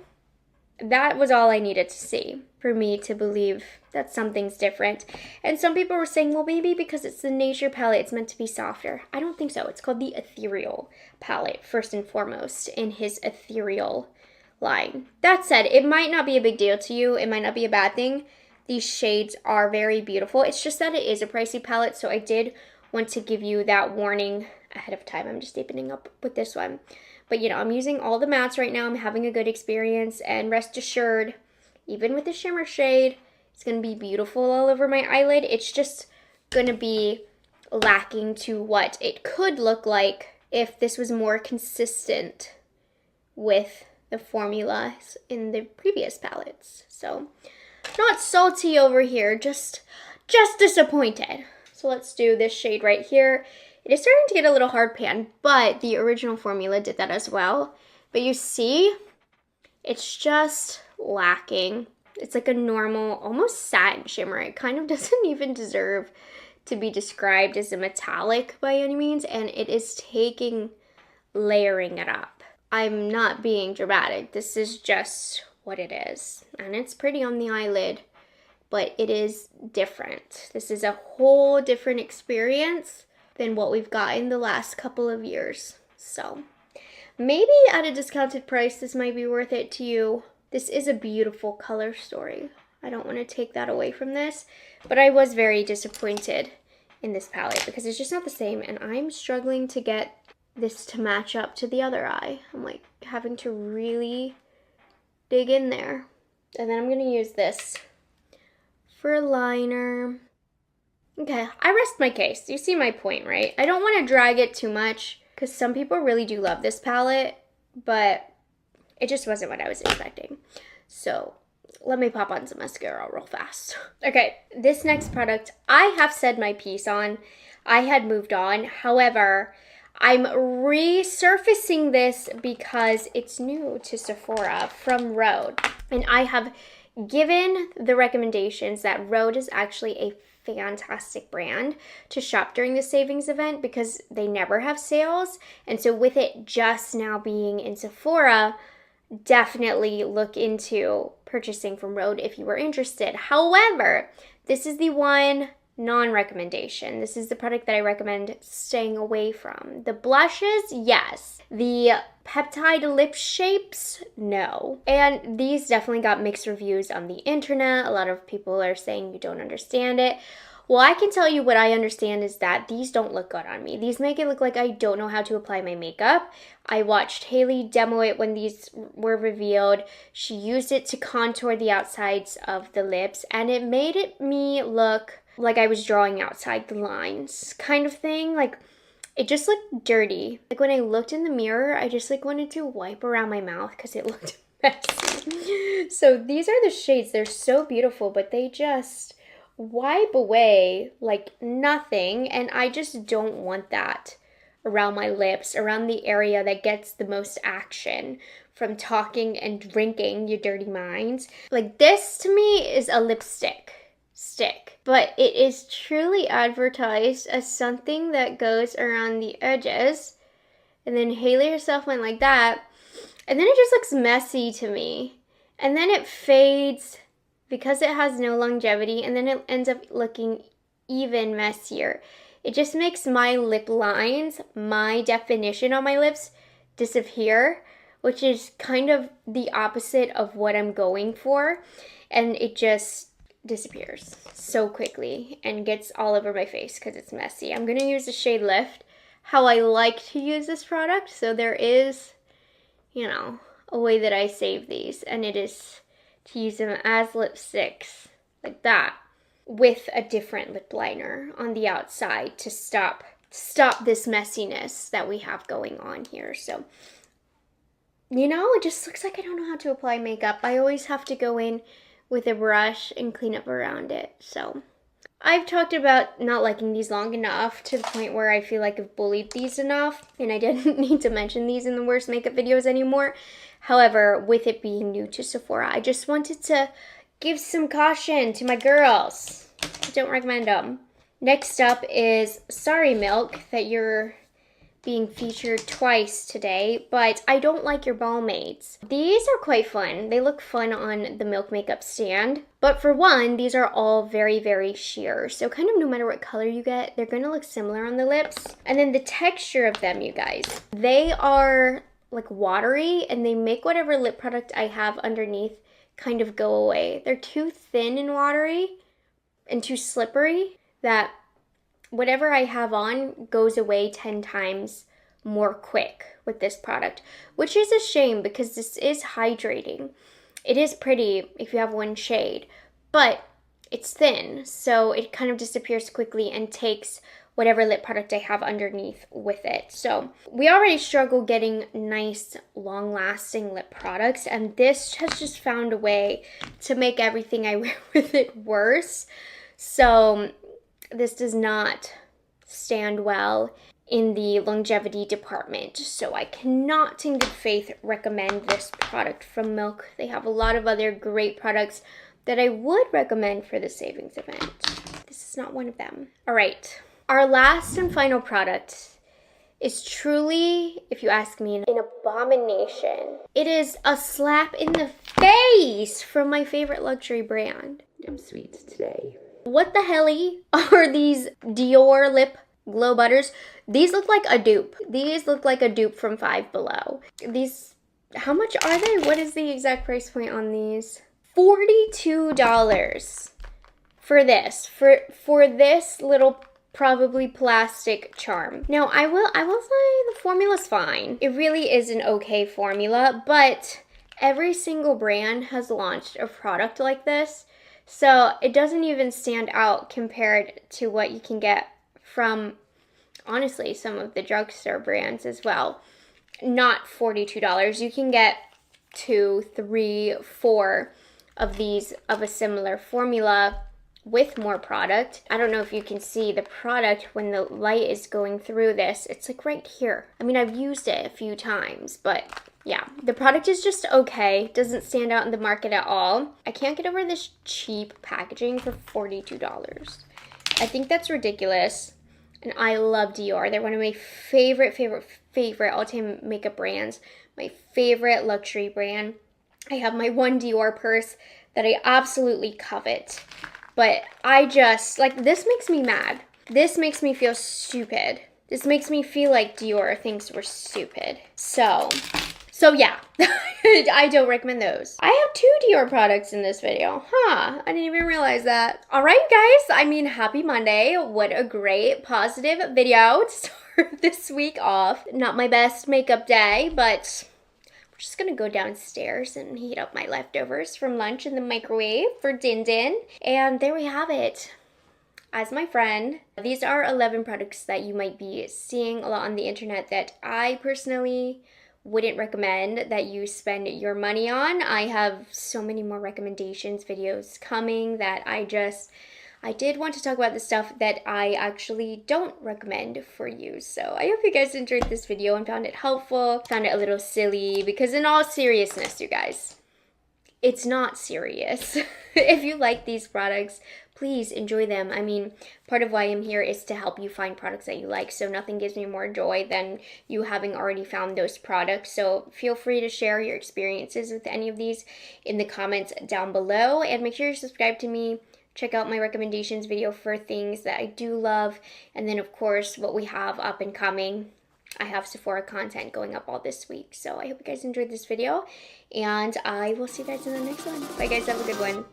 that was all I needed to see for me to believe that something's different. And some people were saying, well, maybe because it's the Nature palette, it's meant to be softer. I don't think so. It's called the Ethereal palette, first and foremost, in his Ethereal line. That said, it might not be a big deal to you. It might not be a bad thing. These shades are very beautiful. It's just that it is a pricey palette, so I did want to give you that warning ahead of time. I'm just deepening up with this one. But, you know, I'm using all the mattes right now. I'm having a good experience. And rest assured, even with the shimmer shade, it's going to be beautiful all over my eyelid. It's just going to be lacking to what it could look like if this was more consistent with the formulas in the previous palettes. So, not salty over here, just disappointed. So let's do this shade right here. It is starting to get a little hard pan, but the original formula did that as well. But you see, it's just lacking. It's like a normal, almost satin shimmer. It kind of doesn't even deserve to be described as a metallic by any means, and it is layering it up. I'm not being dramatic. This is just what it is. And it's pretty on the eyelid, but it is different. This is a whole different experience than what we've got in the last couple of years. So maybe at a discounted price, this might be worth it to you. This is a beautiful color story. I don't want to take that away from this, but I was very disappointed in this palette because it's just not the same, and I'm struggling to get this to match up to the other eye. I'm like having to really dig in there. And then I'm going to use this for a liner. Okay, I rest my case. You see my point, right? I don't want to drag it too much because some people really do love this palette, but it just wasn't what I was expecting. So let me pop on some mascara real fast. Okay, this next product I have said my piece on. I had moved on. However, I'm resurfacing this because it's new to Sephora from Rhode. And I have given the recommendations that Rhode is actually a fantastic brand to shop during the savings event because they never have sales. And so with it just now being in Sephora, definitely look into purchasing from Rhode if you were interested. However, this is the one non-recommendation. This is the product that I recommend staying away from. The blushes, yes. The peptide lip shapes, no. And these definitely got mixed reviews on the internet. A lot of people are saying you don't understand it. Well, I can tell you what I understand is that these don't look good on me. These make it look like I don't know how to apply my makeup. I watched Haley demo it when these were revealed. She used it to contour the outsides of the lips, and it made me look like I was drawing outside the lines kind of thing. Like, it just looked dirty. Like, when I looked in the mirror, I just like wanted to wipe around my mouth because it looked messy. So these are the shades. They're so beautiful, but they just wipe away like nothing, and I just don't want that around my lips, around the area that gets the most action from talking and drinking your dirty minds. Like, this to me is a lipstick stick, but it is truly advertised as something that goes around the edges, and then Haley herself went like that, and then it just looks messy to me, and then it fades because it has no longevity, and then it ends up looking even messier. It just makes my lip lines, my definition on my lips, disappear, which is kind of the opposite of what I'm going for, and it just disappears so quickly and gets all over my face because it's messy. I'm going to use the shade Lift, how I like to use this product, so there is, you know, a way that I save these, and it is to use them as lipsticks, like that, with a different lip liner on the outside to stop this messiness that we have going on here. So, you know, it just looks like I don't know how to apply makeup. I always have to go in with a brush and clean up around it. So I've talked about not liking these long enough to the point where I feel like I've bullied these enough, and I didn't need to mention these in the worst makeup videos anymore. However, with it being new to Sephora, I just wanted to give some caution to my girls. I don't recommend them. Next up is Sorry Milk, that you're being featured twice today, but I don't like your Balmades. These are quite fun. They look fun on the Milk makeup stand, but for one, these are all very, very sheer. So kind of no matter what color you get, they're gonna look similar on the lips. And then the texture of them, you guys, they are like watery, and they make whatever lip product I have underneath kind of go away. They're too thin and watery and too slippery that whatever I have on goes away 10 times more quick with this product, which is a shame because this is hydrating. It is pretty if you have one shade, but it's thin, so it kind of disappears quickly and takes whatever lip product I have underneath with it. So we already struggle getting nice, long-lasting lip products, and this has just found a way to make everything I wear with it worse. So this does not stand well in the longevity department, so I cannot in good faith recommend this product from Milk. They have a lot of other great products that I would recommend for the savings event. This is not one of them. All right, our last and final product is truly, if you ask me, an abomination. It is a slap in the face from my favorite luxury brand. I'm sweet today. What the helly are these Dior lip glow butters? These look like a dupe. These look like a dupe from Five Below. These, how much are they? What is the exact price point on these? $42 for this. For this little probably plastic charm. Now, I will say the formula's fine. It really is an okay formula, but every single brand has launched a product like this, so it doesn't even stand out compared to what you can get from, honestly, some of the drugstore brands as well. Not $42. You can get 2, 3, 4 of these of a similar formula with more product. I don't know if you can see the product when the light is going through this. It's like right here. I mean, I've used it a few times, but yeah, the product is just okay. Doesn't stand out in the market at all. I can't get over this cheap packaging for $42. I think that's ridiculous. And I love Dior. They're one of my favorite all-time makeup brands. My favorite luxury brand. I have my one Dior purse that I absolutely covet. But I just, like, this makes me mad. This makes me feel stupid. This makes me feel like Dior thinks we're stupid. So yeah, I don't recommend those. I have 2 Dior products in this video. Huh, I didn't even realize that. All right, guys, I mean, happy Monday. What a great positive video to start this week off. Not my best makeup day, but just gonna go downstairs and heat up my leftovers from lunch in the microwave for Din Din. And there we have it. As my friend, these are 11 products that you might be seeing a lot on the internet that I personally wouldn't recommend that you spend your money on. I have so many more recommendations videos coming that I did want to talk about the stuff that I actually don't recommend for you. So I hope you guys enjoyed this video and found it helpful, found it a little silly, because in all seriousness, you guys, it's not serious. If you like these products, please enjoy them. I mean, part of why I'm here is to help you find products that you like, so nothing gives me more joy than you having already found those products. So feel free to share your experiences with any of these in the comments down below, and make sure you're subscribed to me. Check out my recommendations video for things that I do love, and then of course what we have up and coming. I have Sephora content going up all this week, so I hope you guys enjoyed this video, and I will see you guys in the next one. Bye guys, have a good one.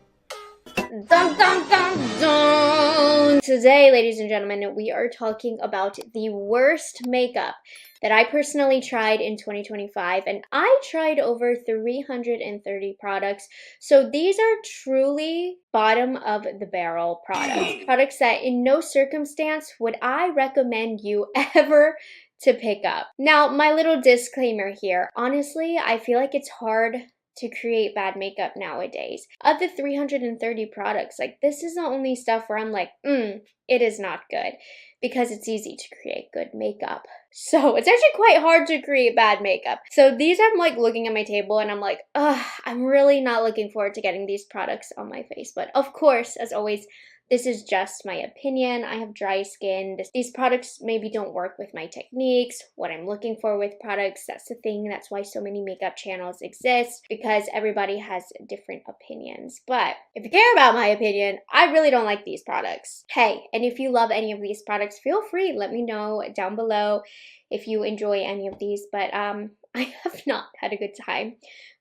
Dun, dun, dun, dun. Today, ladies and gentlemen, we are talking about the worst makeup that I personally tried in 2025, and I tried over 330 products. So these are truly bottom of the barrel products. Products that in no circumstance would I recommend you ever to pick up. Now, my little disclaimer here. Honestly, I feel like it's hard to create bad makeup nowadays. Of the 330 products, like, this is the only stuff where I'm like, it is not good, because it's easy to create good makeup. So it's actually quite hard to create bad makeup. So these, I'm like looking at my table and I'm like, I'm really not looking forward to getting these products on my face. But of course, as always, this is just my opinion. I have dry skin. These products maybe don't work with my techniques, what I'm looking for with products. That's the thing. That's why so many makeup channels exist, because everybody has different opinions. But if you care about my opinion, I really don't like these products. Hey, and if you love any of these products, feel free. Let me know down below if you enjoy any of these. But I have not had a good time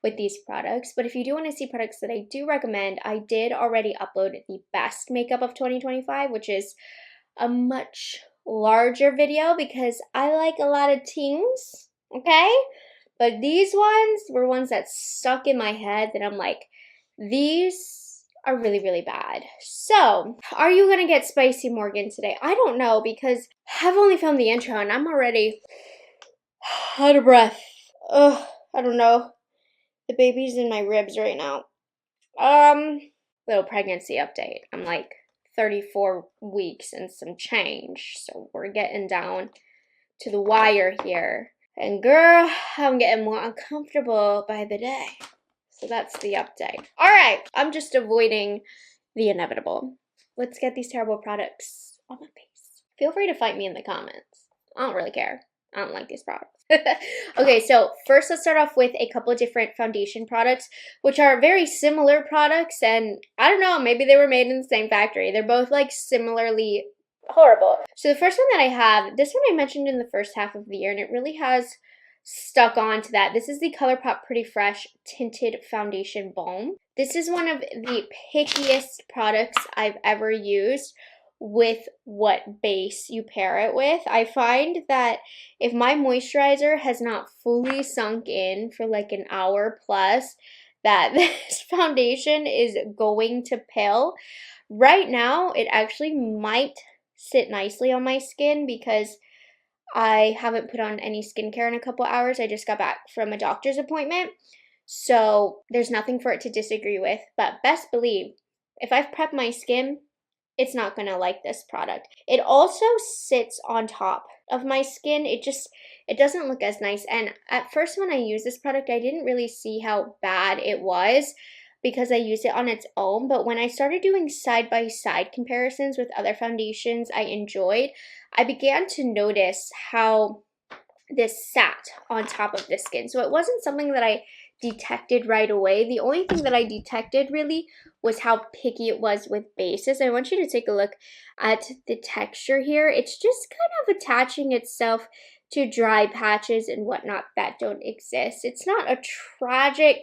with these products. But if you do want to see products that I do recommend, I did already upload the best makeup of 2025, which is a much larger video because I like a lot of things, okay? But these ones were ones that stuck in my head that I'm like, these are really, really bad. So, are you gonna get spicy Morgan today? I don't know, because I've only filmed the intro and I'm already out of breath. Ugh, I don't know. The baby's in my ribs right now. Little pregnancy update. I'm like 34 weeks and some change. So we're getting down to the wire here. And girl, I'm getting more uncomfortable by the day. So that's the update. All right, I'm just avoiding the inevitable. Let's get these terrible products on my face. Feel free to fight me in the comments. I don't really care. I don't like these products. Okay, so first let's start off with a couple of different foundation products, which are very similar products, and I don't know, maybe they were made in the same factory. They're both like similarly horrible. So the first one that I have, this one I mentioned in the first half of the year, and it really has stuck on to that. This is the Colourpop Pretty Fresh Tinted Foundation Balm. This is one of the pickiest products I've ever used with what base you pair it with. I find that if my moisturizer has not fully sunk in for like an hour plus, that this foundation is going to pale. Right now, it actually might sit nicely on my skin because I haven't put on any skincare in a couple hours. I just got back from a doctor's appointment, so there's nothing for it to disagree with. But best believe, if I've prepped my skin, it's not gonna like this product. It also sits on top of my skin. It doesn't look as nice. And at first when I used this product, I didn't really see how bad it was because I used it on its own. But when I started doing side-by-side comparisons with other foundations I enjoyed, I began to notice how this sat on top of the skin. So it wasn't something that I detected right away. The only thing that I detected really was how picky it was with bases. I want you to take a look at the texture here. It's just kind of attaching itself to dry patches and whatnot that don't exist. It's not a tragic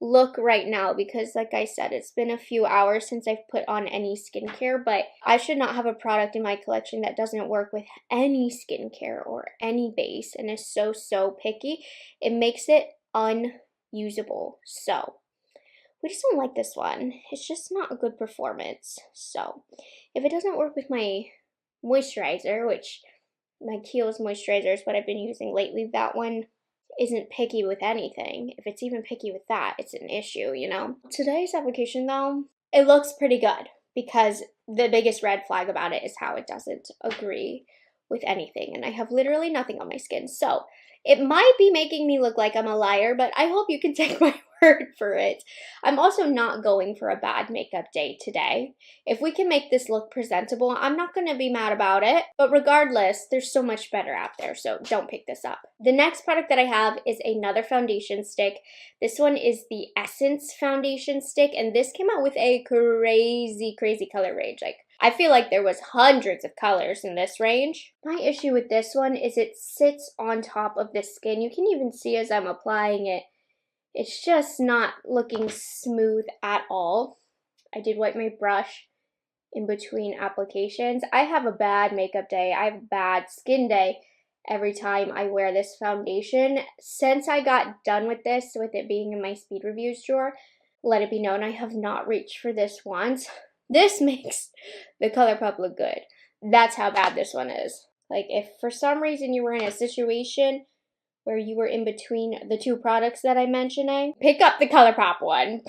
look right now because, like I said, it's been a few hours since I've put on any skincare, but I should not have a product in my collection that doesn't work with any skincare or any base and is so picky. It makes it unusable. So we just don't like this one. It's just not a good performance. So if it doesn't work with my moisturizer, which my Kiehl's moisturizer is what I've been using lately, that one isn't picky with anything. If it's even picky with that, it's an issue, you know? Today's application though, it looks pretty good because the biggest red flag about it is how it doesn't agree with anything, and I have literally nothing on my skin. So it might be making me look like I'm a liar, but I hope you can take my word for it. I'm also not going for a bad makeup day today. If we can make this look presentable, I'm not going to be mad about it. But regardless, there's so much better out there, so don't pick this up. The next product that I have is another foundation stick. This one is the Essence foundation stick, and this came out with a crazy color range. Like, I feel like there was hundreds of colors in this range. My issue with this one is it sits on top of the skin. You can even see as I'm applying it, it's just not looking smooth at all. I did wipe my brush in between applications. I have a bad makeup day. I have a bad skin day every time I wear this foundation. Since I got done with this, with it being in my speed reviews drawer, let it be known I have not reached for this once. This makes the Colourpop look good. That's how bad this one is. Like, if for some reason you were in a situation where you were in between the two products that I'm mentioning, pick up the Colourpop one.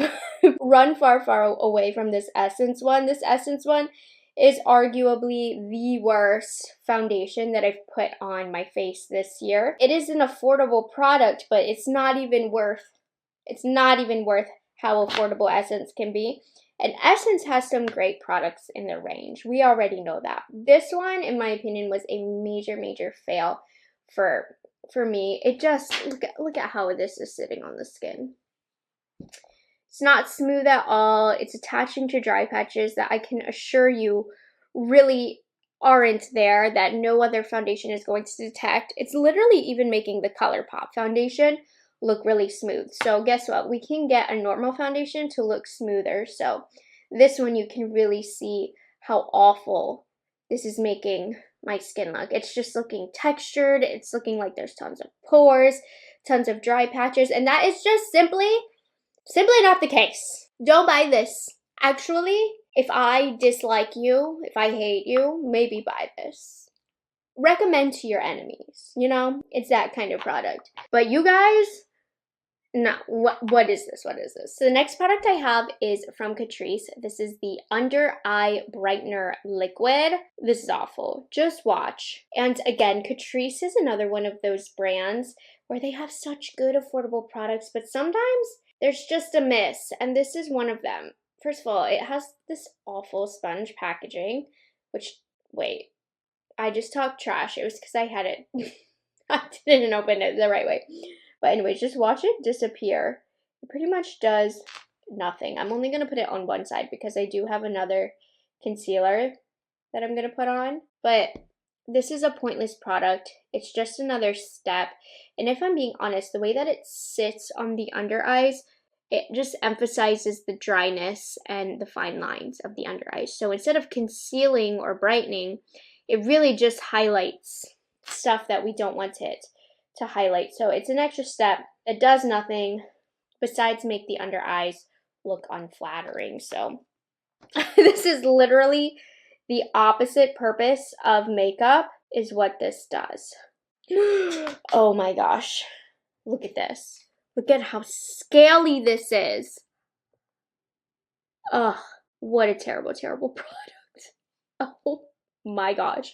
Run far away from this Essence one. This Essence one is arguably the worst foundation that I've put on my face this year. It is an affordable product, but it's not even worth how affordable Essence can be. And Essence has some great products in their range. We already know that. This one, in my opinion, was a major fail for me. It just, look at how this is sitting on the skin. It's not smooth at all. It's attaching to dry patches that I can assure you really aren't there, that no other foundation is going to detect. It's literally even making the Colourpop foundation look really smooth. So guess what? We can get a normal foundation to look smoother. So this one, you can really see how awful this is making my skin look. It's just looking textured. It's looking like there's tons of pores, tons of dry patches, and that is just simply not the case. Don't buy this. Actually, if I dislike you, if I hate you, maybe buy this. Recommend to your enemies, you know? It's that kind of product. But you guys, No, what is this? What is this? So the next product I have is from Catrice. This is the Under Eye Brightener Liquid. This is awful. Just watch. And again, Catrice is another one of those brands where they have such good affordable products, but sometimes there's just a miss, and this is one of them. First of all, it has this awful sponge packaging, which, wait, I just talked trash. It was because I had it. I didn't open it the right way. But anyways, just watch it disappear. It pretty much does nothing. I'm only going to put it on one side because I do have another concealer that I'm going to put on. But this is a pointless product. It's just another step. And if I'm being honest, the way that it sits on the under eyes, it just emphasizes the dryness and the fine lines of the under eyes. So instead of concealing or brightening, it really just highlights stuff that we don't want it to highlight. So it's an extra step that does nothing besides make the under eyes look unflattering. So this is literally the opposite purpose of makeup is what this does. Oh my gosh. Look at this. Look at how scaly this is. Ugh, what a terrible, terrible product. Oh my gosh.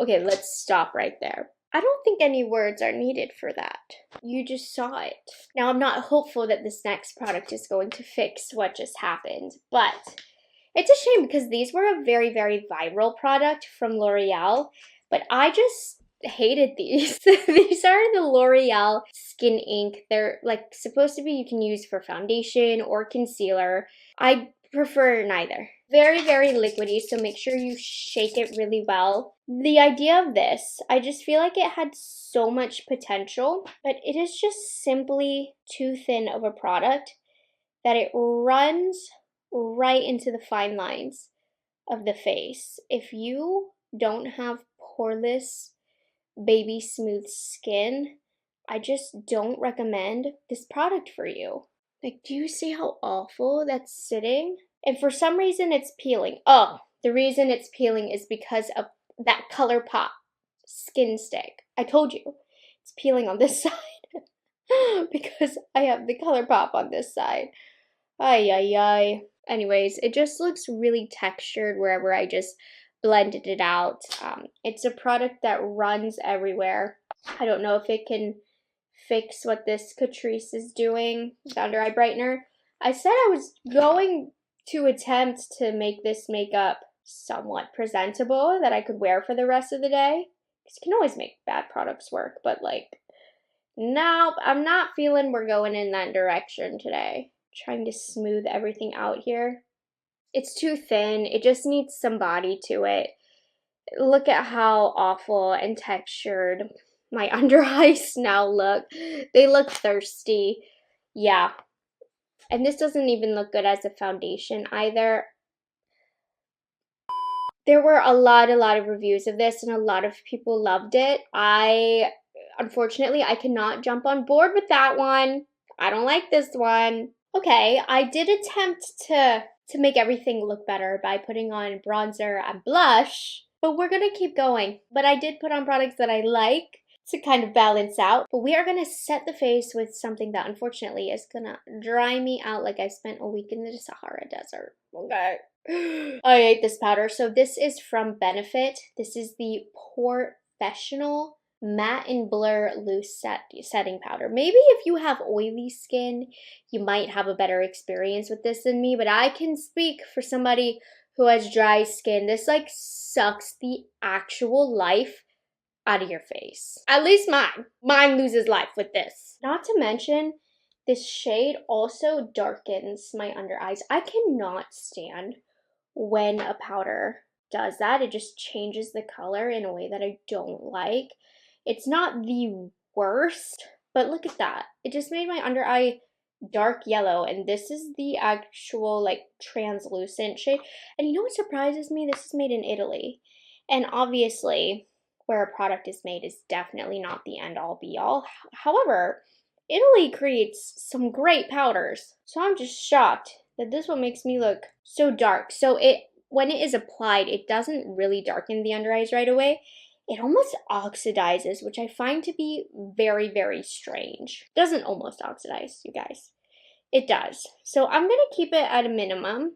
Okay, let's stop right there. I don't think any words are needed for that. You just saw it. Now, I'm not hopeful that this next product is going to fix what just happened, but it's a shame because these were a very, very viral product from L'Oreal, but I just hated these. These are the L'Oreal Skin Ink. They're like supposed to be you can use for foundation or concealer. I prefer neither. Very, very liquidy, so make sure you shake it really well. The idea of this, I just feel like it had so much potential, but it is just simply too thin of a product that it runs right into the fine lines of the face. If you don't have poreless, baby smooth skin, I just don't recommend this product for you. Like, do you see how awful that's sitting? And for some reason, it's peeling. Oh, the reason it's peeling is because of that Colourpop skin stick. I told you, it's peeling on this side because I have the Colourpop on this side. Ay, ay, ay. Anyways, it just looks really textured wherever I just blended it out. It's a product that runs everywhere. I don't know if it can fix what this Catrice is doing, the under eye brightener. I said I was going to attempt to make this makeup somewhat presentable that I could wear for the rest of the day. Because you can always make bad products work, but like, no, I'm not feeling we're going in that direction today. Trying to smooth everything out here. It's too thin. It just needs some body to it. Look at how awful and textured my under eyes now look. They look thirsty. Yeah. And this doesn't even look good as a foundation either. There were a lot of reviews of this and a lot of people loved it. Unfortunately, I cannot jump on board with that one. I don't like this one. Okay, I did attempt to make everything look better by putting on bronzer and blush, but we're gonna keep going. But I did put on products that I like to kind of balance out. But we are gonna set the face with something that unfortunately is gonna dry me out like I spent a week in the Sahara Desert. Okay. I hate this powder. So this is from Benefit. This is the Professional Matte and Blur Loose Setting Powder. Maybe if you have oily skin, you might have a better experience with this than me, but I can speak for somebody who has dry skin. This like sucks the actual life out of your face. At least mine. Mine loses life with this. Not to mention, this shade also darkens my under eyes. I cannot stand when a powder does that. It just changes the color in a way that I don't like. It's not the worst, but look at that. It just made my under eye dark yellow, and this is the actual like translucent shade. And you know what surprises me? This is made in Italy. And obviously, where a product is made is definitely not the end-all be-all. However, Italy creates some great powders. So I'm just shocked that this one makes me look so dark. So when it is applied, it doesn't really darken the under eyes right away. it almost oxidizes, which I find to be very, very strange. It doesn't almost oxidize, you guys. It does. So I'm going to keep it at a minimum,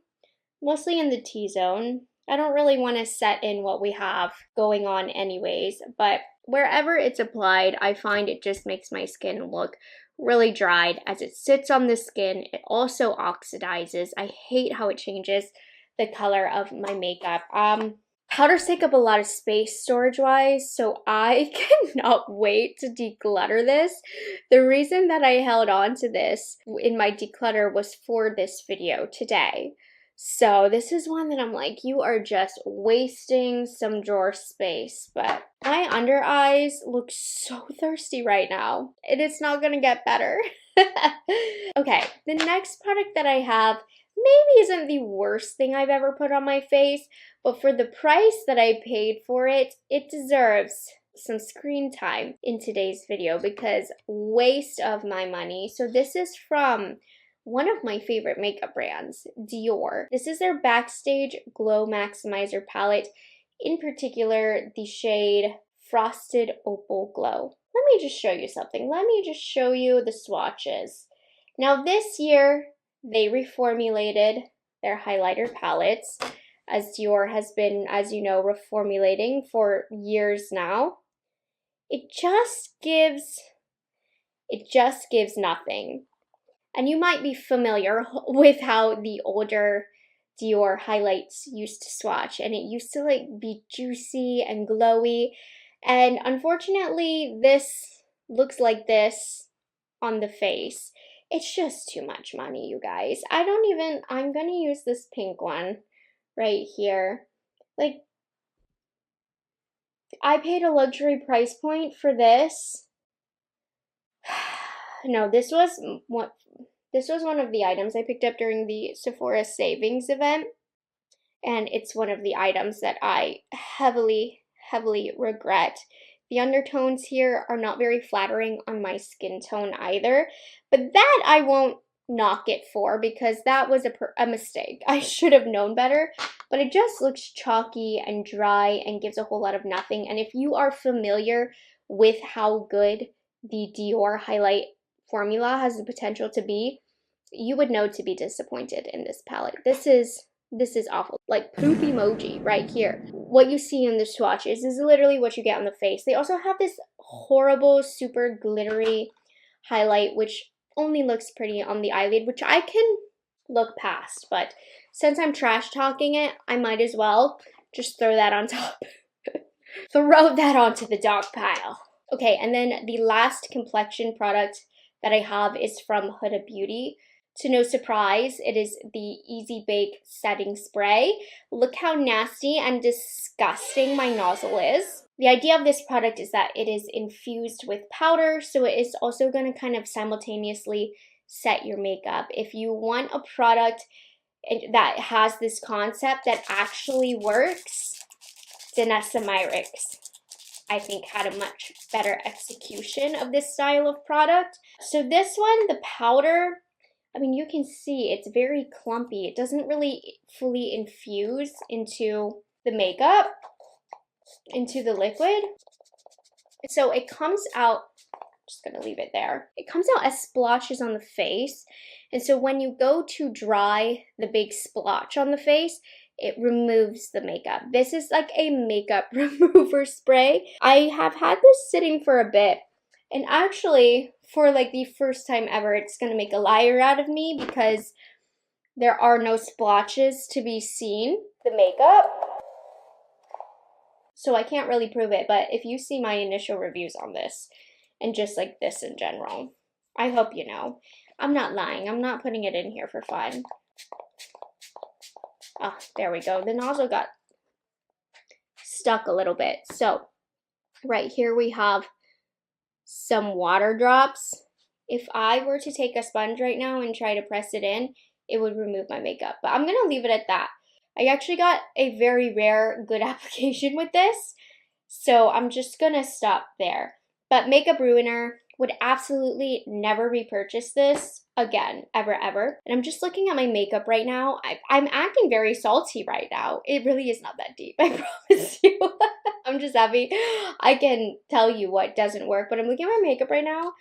mostly in the T-zone. I don't really want to set in what we have going on anyways, but wherever it's applied, I find it just makes my skin look really dried. As it sits on the skin, it also oxidizes. I hate how it changes the color of my makeup. Powders take up a lot of space storage-wise, so I cannot wait to declutter this. The reason that I held on to this in my declutter was for this video today. So this is one that I'm like, you are just wasting some drawer space. But my under eyes look so thirsty right now, and it's not gonna get better. Okay, the next product that I have maybe isn't the worst thing I've ever put on my face, but for the price that I paid for it, it deserves some screen time in today's video because waste of my money. So this is from one of my favorite makeup brands, Dior. This is their Backstage Glow Maximizer palette, in particular the shade Frosted Opal Glow. Let me just show you something. Let me just show you the swatches. Now this year, they reformulated their highlighter palettes, as Dior has been, as you know, reformulating for years now. It just gives nothing. And you might be familiar with how the older Dior highlights used to swatch, and it used to like be juicy and glowy. And unfortunately, this looks like this on the face. It's just too much money, you guys. I'm gonna use this pink one right here. Like, I paid a luxury price point for this. No, this was one of the items I picked up during the Sephora savings event, and it's one of the items that I heavily regret. The undertones here are not very flattering on my skin tone either, but that I won't knock it for because that was a mistake. I should have known better, but it just looks chalky and dry and gives a whole lot of nothing. And if you are familiar with how good the Dior highlight formula has the potential to be, you would know to be disappointed in this palette. This is awful. Like, poop emoji right here. What you see in the swatches is literally what you get on the face. They also have this horrible, super glittery highlight, which only looks pretty on the eyelid, which I can look past. But since I'm trash talking it, I might as well just throw that on top. Throw that onto the dog pile. Okay, and then the last complexion product that I have is from Huda Beauty. To no surprise, it is the Easy Bake Setting Spray. Look how nasty and disgusting my nozzle is. The idea of this product is that it is infused with powder, so it is also going to kind of simultaneously set your makeup. If you want a product that has this concept that actually works, Danessa Myricks, I think, had a much better execution of this style of product. So this one, the powder, I mean, you can see it's very clumpy. It doesn't really fully infuse into the makeup, into the liquid. So it comes out, I'm just gonna leave it there. It comes out as splotches on the face. And so when you go to dry the big splotch on the face, it removes the makeup. This is like a makeup remover spray. I have had this sitting for a bit, and actually, for like the first time ever, it's gonna make a liar out of me because there are no splotches to be seen. The makeup. So I can't really prove it, but if you see my initial reviews on this, and just like this in general, I hope you know. I'm not lying. I'm not putting it in here for fun. Oh, there we go. The nozzle got stuck a little bit. So right here we have some water drops. If I were to take a sponge right now and try to press it in, it would remove my makeup. But I'm going to leave it at that. I actually got a very rare good application with this, so I'm just going to stop there. But Makeup Ruiner, would absolutely never repurchase this again, ever. And I'm just looking at my makeup right now. I'm acting very salty right now. It really is not that deep, I promise you. I'm just happy I can tell you what doesn't work, but I'm looking at my makeup right now.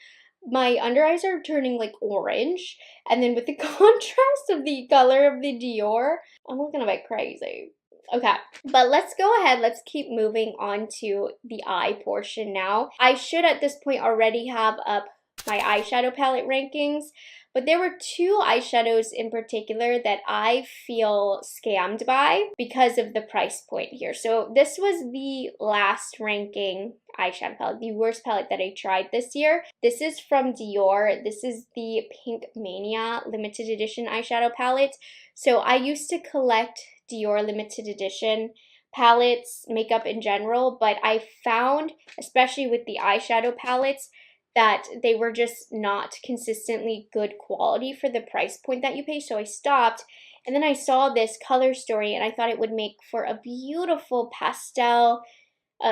My under eyes are turning like orange, and then with the contrast of the color of the Dior, I'm looking a bit crazy. Okay, but let's go ahead. Let's keep moving on to the eye portion now. I should at this point already have up my eyeshadow palette rankings, but there were two eyeshadows in particular that I feel scammed by because of the price point here. So this was the last ranking eyeshadow palette, the worst palette that I tried this year. This is from Dior. This is the Pink Mania limited edition eyeshadow palette. So I used to collect Dior limited edition palettes, makeup in general, but I found, especially with the eyeshadow palettes, that they were just not consistently good quality for the price point that you pay, so I stopped. And then I saw this Color Story, and I thought it would make for a beautiful pastel,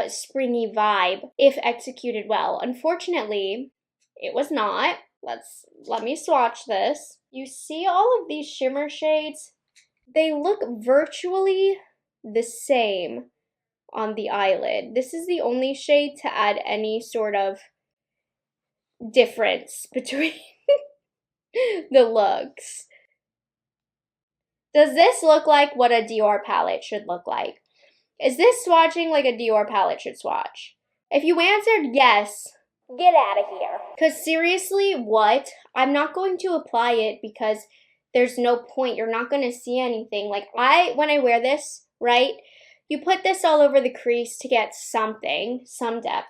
springy vibe if executed well. Unfortunately, it was not. Let me swatch this. You see all of these shimmer shades? They look virtually the same on the eyelid. This is the only shade to add any sort of difference between the looks. Does this look like what a Dior palette should look like? Is this swatching like a Dior palette should swatch? If you answered yes, get out of here. Because seriously, what? I'm not going to apply it because there's no point. You're not going to see anything. Like when I wear this, right, you put this all over the crease to get something, some depth.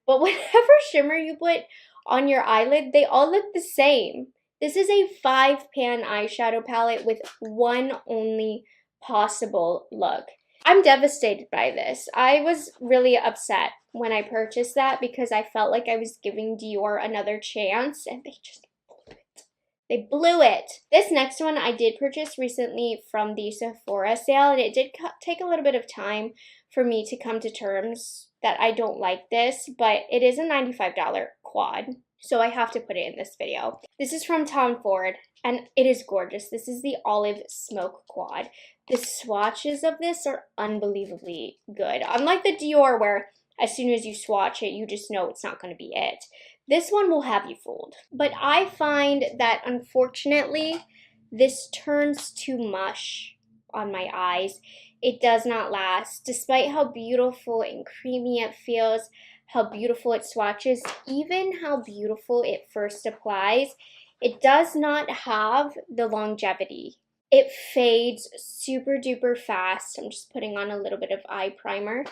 But whatever shimmer you put on your eyelid, they all look the same. This is a 5-pan eyeshadow palette with one only possible look. I'm devastated by this. I was really upset when I purchased that because I felt like I was giving Dior another chance, and they just blew it. They blew it. This next one I did purchase recently from the Sephora sale, and it did take a little bit of time for me to come to terms that I don't like this, but it is a $95 quad, so I have to put it in this video. This is from Tom Ford, and it is gorgeous. This is the Olive Smoke Quad. The swatches of this are unbelievably good. Unlike the Dior, where as soon as you swatch it, you just know it's not going to be it. This one will have you fooled. But I find that, unfortunately, this turns to mush on my eyes. It does not last. Despite how beautiful and creamy it feels, how beautiful it swatches, even how beautiful it first applies, it does not have the longevity. It fades super duper fast. I'm just putting on a little bit of eye primer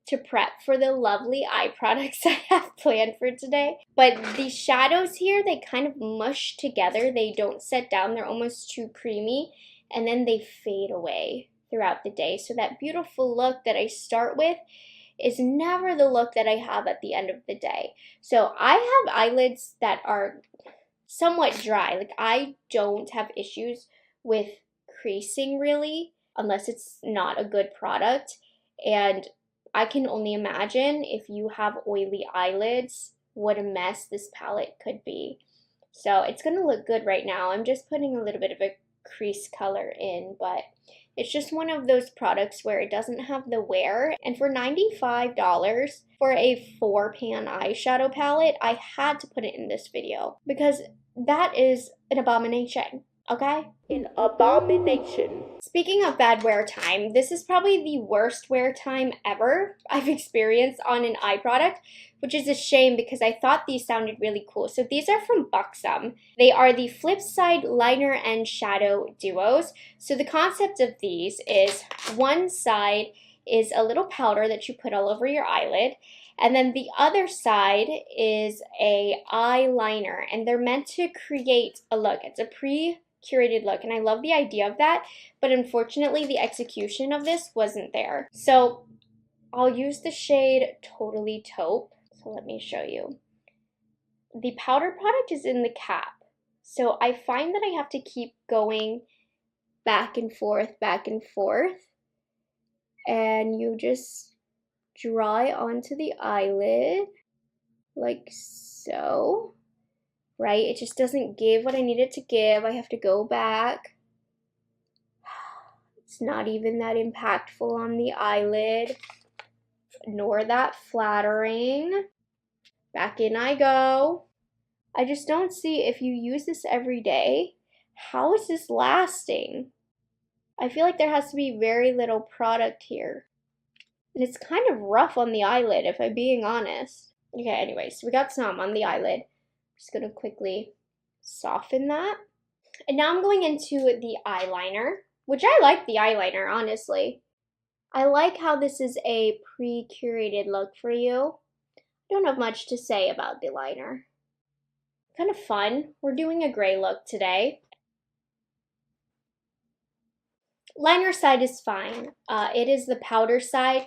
to prep for the lovely eye products I have planned for today. But the shadows here, they kind of mush together. They don't set down. They're almost too creamy. And then they fade away throughout the day. So that beautiful look that I start with is never the look that I have at the end of the day. So I have eyelids that are somewhat dry. Like, I don't have issues with creasing really, unless it's not a good product. And I can only imagine if you have oily eyelids, what a mess this palette could be. So it's going to look good right now. I'm just putting a little bit of a crease color in, but it's just one of those products where it doesn't have the wear. And for $95 for a 4-pan eyeshadow palette, I had to put it in this video because that is an abomination. Okay? An abomination. Speaking of bad wear time, this is probably the worst wear time ever I've experienced on an eye product, which is a shame because I thought these sounded really cool. So these are from Buxom. They are the Flip Side Liner and Shadow Duos. So the concept of these is one side is a little powder that you put all over your eyelid, and then the other side is a eyeliner, and they're meant to create a look. It's a pre-curated look, and I love the idea of that, but unfortunately the execution of this wasn't there. So I'll use the shade Totally Taupe. So let me show you. The powder product is in the cap, so I find that I have to keep going back and forth, and you just dry onto the eyelid like so, right? It just doesn't give what I need it to give. I have to go back. It's not even that impactful on the eyelid. nor that flattering. Back in I go. I just don't see, if you use this every day, how is this lasting? I feel like there has to be very little product here. And it's kind of rough on the eyelid, if I'm being honest. Okay, anyways, we got some on the eyelid. Just gonna quickly soften that. And now I'm going into the eyeliner, which I like the eyeliner, honestly. I like how this is a pre-curated look for you. I don't have much to say about the liner. Kind of fun. We're doing a gray look today. Liner side is fine. It is the powder side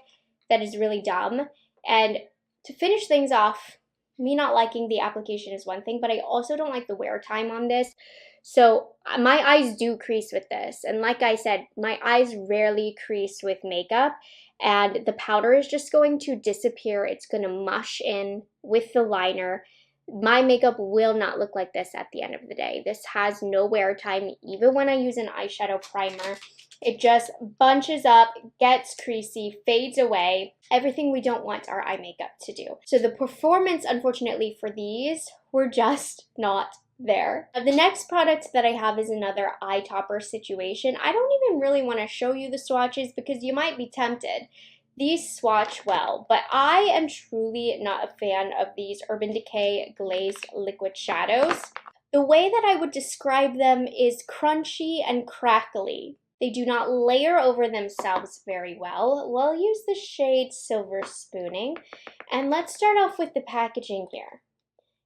that is really dumb. And to finish things off, me not liking the application is one thing, but I also don't like the wear time on this. So my eyes do crease with this. And like I said, my eyes rarely crease with makeup. And the powder is just going to disappear. It's going to mush in with the liner. My makeup will not look like this at the end of the day. This has no wear time. Even when I use an eyeshadow primer, it just bunches up, gets creasy, fades away. Everything we don't want our eye makeup to do. So the performance, unfortunately, for these were just not there. The next product that I have is another eye topper situation. I don't even really want to show you the swatches because you might be tempted. These swatch well, but I am truly not a fan of these Urban Decay Glazed liquid shadows. The way that I would describe them is crunchy and crackly. They do not layer over themselves very well. We'll use the shade Silver Spooning. And let's start off with the packaging here.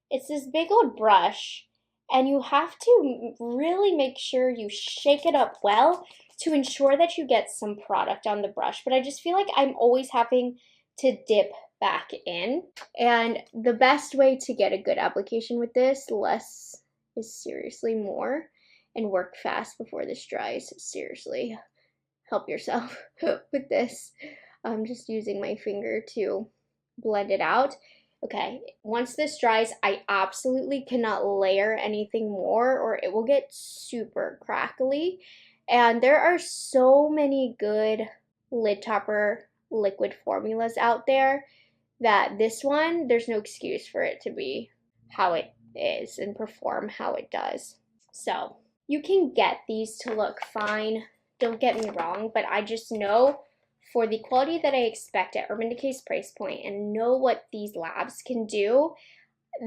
It's this big old brush, and you have to really make sure you shake it up well to ensure that you get some product on the brush. But I just feel like I'm always having to dip back in. And the best way to get a good application with this, less is seriously more, and work fast before this dries. Seriously, help yourself with this. I'm just using my finger to blend it out. Okay, once this dries, I absolutely cannot layer anything more or it will get super crackly. And there are so many good lid topper liquid formulas out there that this one, there's no excuse for it to be how it is and perform how it does. So you can get these to look fine, don't get me wrong, but I just know for the quality that I expect at Urban Decay's price point and know what these labs can do,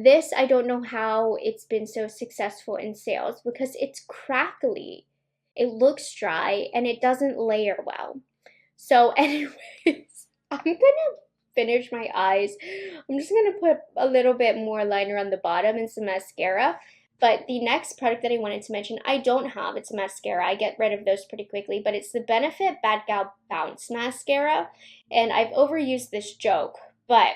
this, I don't know how it's been so successful in sales because it's crackly. It looks dry and it doesn't layer well. So anyways, I'm gonna finish my eyes. I'm just gonna put a little bit more liner on the bottom and some mascara. But the next product that I wanted to mention, I don't have. It's a mascara. I get rid of those pretty quickly. But it's the Benefit Bad Gal Bounce Mascara. And I've overused this joke. But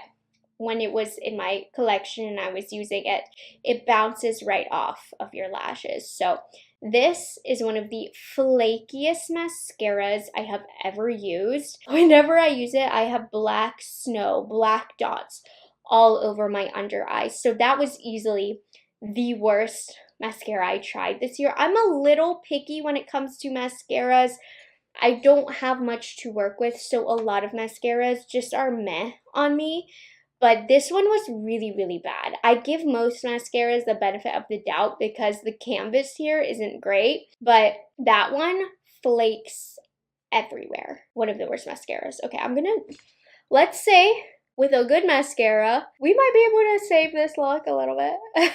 when it was in my collection and I was using it, it bounces right off of your lashes. So this is one of the flakiest mascaras I have ever used. Whenever I use it, I have black snow, black dots all over my under eyes. So that was easily the worst mascara I tried this year. I'm a little picky when it comes to mascaras. I don't have much to work with, so a lot of mascaras just are meh on me. But this one was really, really bad. I give most mascaras the benefit of the doubt because the canvas here isn't great. But that one flakes everywhere. One of the worst mascaras. Okay, let's say with a good mascara, we might be able to save this look a little bit.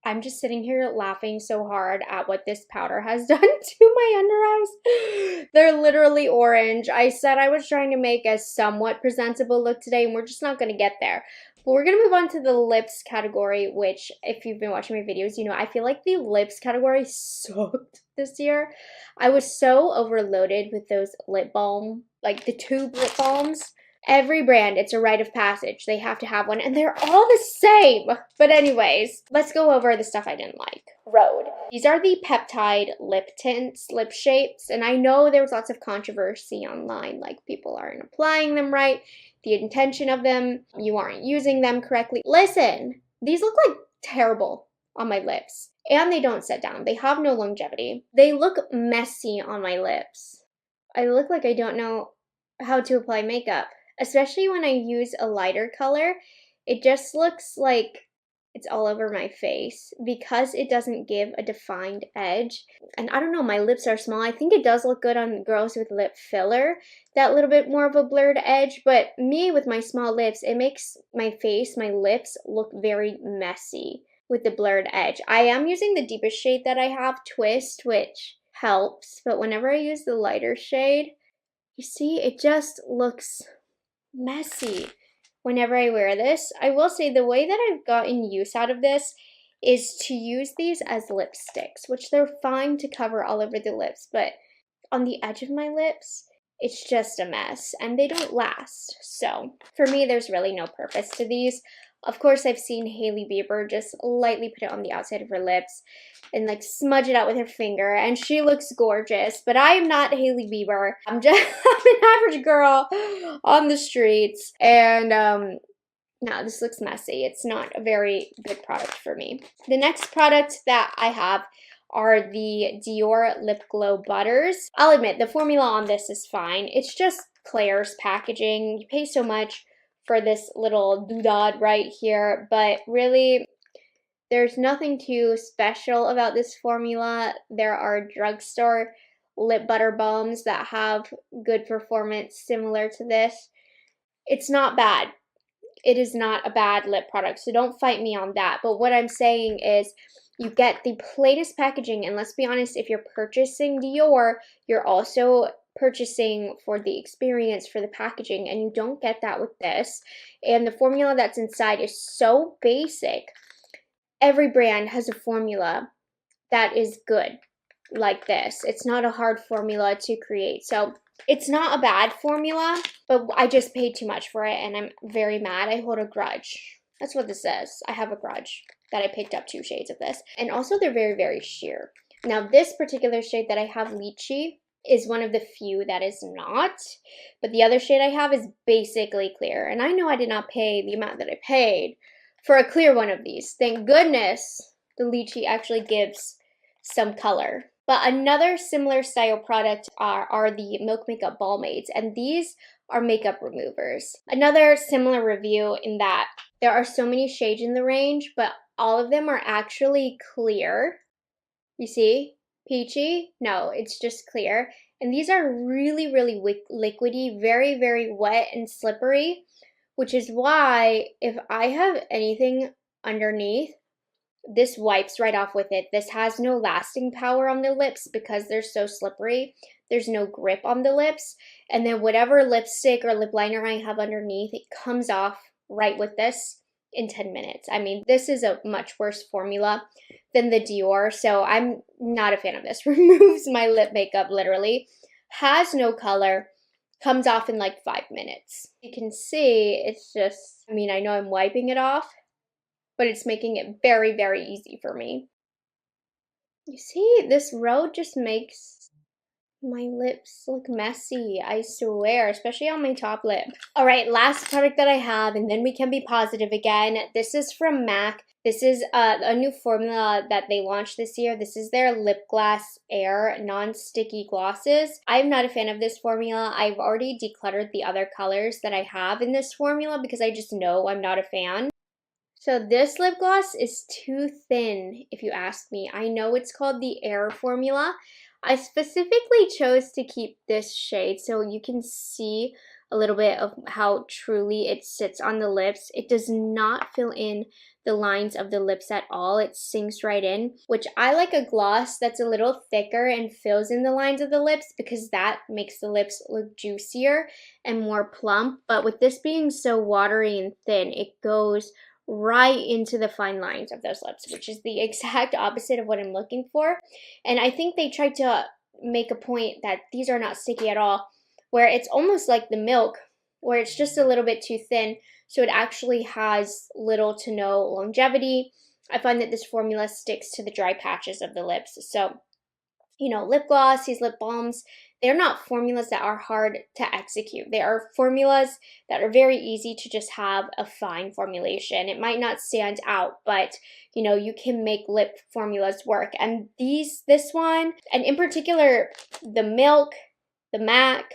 I'm just sitting here laughing so hard at what this powder has done to my under eyes. They're literally orange. I said I was trying to make a somewhat presentable look today, and we're just not going to get there. But we're going to move on to the lips category, which, if you've been watching my videos, you know I feel like the lips category sucked this year. I was so overloaded with those lip balm, like the tube lip balms. Every brand, it's a rite of passage. They have to have one, and they're all the same. But anyways, let's go over the stuff I didn't like. Rhode. These are the Peptide lip tints, lip shapes, and I know there was lots of controversy online, like people aren't applying them right, the intention of them, you aren't using them correctly. Listen, these look like terrible on my lips, and they don't set down. They have no longevity. They look messy on my lips. I look like I don't know how to apply makeup. especially when I use a lighter color. It just looks like it's all over my face because it doesn't give a defined edge. And I don't know, my lips are small. I think it does look good on girls with lip filler, that little bit more of a blurred edge, but me with my small lips, it makes my face, my lips look very messy with the blurred edge. I am using the deepest shade that I have, Twist, which helps, but whenever I use the lighter shade, you see, it just looks messy whenever I wear this. I will say the way that I've gotten use out of this is to use these as lipsticks, which they're fine to cover all over the lips, but on the edge of my lips, it's just a mess and they don't last. So for me, there's really no purpose to these. Of course, I've seen Hailey Bieber just lightly put it on the outside of her lips and like smudge it out with her finger, and she looks gorgeous, but I am not Hailey Bieber. I'm just I'm an average girl on the streets, and no, this looks messy. It's not a very good product for me. The next product that I have are the Dior Lip Glow Butters. I'll admit, the formula on this is fine. It's just Claire's packaging. You pay so much for this little doodad right here, but really, there's nothing too special about this formula. There are drugstore lip butter balms that have good performance similar to this. It's not bad. It is not a bad lip product, so don't fight me on that. But what I'm saying is you get the plainest packaging, and let's be honest, if you're purchasing Dior, you're also purchasing for the experience, for the packaging, and you don't get that with this. And the formula that's inside is so basic. Every brand has a formula that is good like this. It's not a hard formula to create. So it's not a bad formula, but I just paid too much for it and I'm very mad. I hold a grudge. That's what this says. I have a grudge that I picked up 2 shades of this. And also they're very, very sheer. Now this particular shade that I have, Lychee, is one of the few that is not. But the other shade I have is basically clear. And I know I did not pay the amount that I paid for a clear one of these. Thank goodness the Lychee actually gives some color. But another similar style product are the Milk Makeup Balmades, and these are makeup removers. Another similar review in that there are so many shades in the range, but all of them are actually clear. You see? Peachy? No, it's just clear. And these are really, really liquidy, very, very wet and slippery, which is why if I have anything underneath, this wipes right off with it. This has no lasting power on the lips because they're so slippery. There's no grip on the lips. And then whatever lipstick or lip liner I have underneath, it comes off right with this in 10 minutes. I mean, this is a much worse formula than the Dior, so I'm not a fan of this. Removes my lip makeup literally. Has no color. Comes off in like 5 minutes. You can see it's just, I mean, I know I'm wiping it off, but it's making it very, very easy for me. You see, this Rhode just makes my lips look messy, I swear, especially on my top lip. All right, last product that I have, and then we can be positive again. This is from MAC. This is a new formula that they launched this year. This is their Lip Glass Air non-sticky glosses. I'm not a fan of this formula. I've already decluttered the other colors that I have in this formula because I just know I'm not a fan. So this lip gloss is too thin, if you ask me. I know it's called the Air formula. I specifically chose to keep this shade so you can see a little bit of how truly it sits on the lips. It does not fill in the lines of the lips at all. It sinks right in, which I like a gloss that's a little thicker and fills in the lines of the lips because that makes the lips look juicier and more plump. But with this being so watery and thin, it goes right into the fine lines of those lips, which is the exact opposite of what I'm looking for. And I think they tried to make a point that these are not sticky at all, where it's almost like the milk, where it's just a little bit too thin, so it actually has little to no longevity. I find that this formula sticks to the dry patches of the lips. So, you know, lip gloss, these lip balms, they're not formulas that are hard to execute. They are formulas that are very easy to just have a fine formulation. It might not stand out, but you know, you can make lip formulas work. And this one, and in particular, the Milk, the MAC,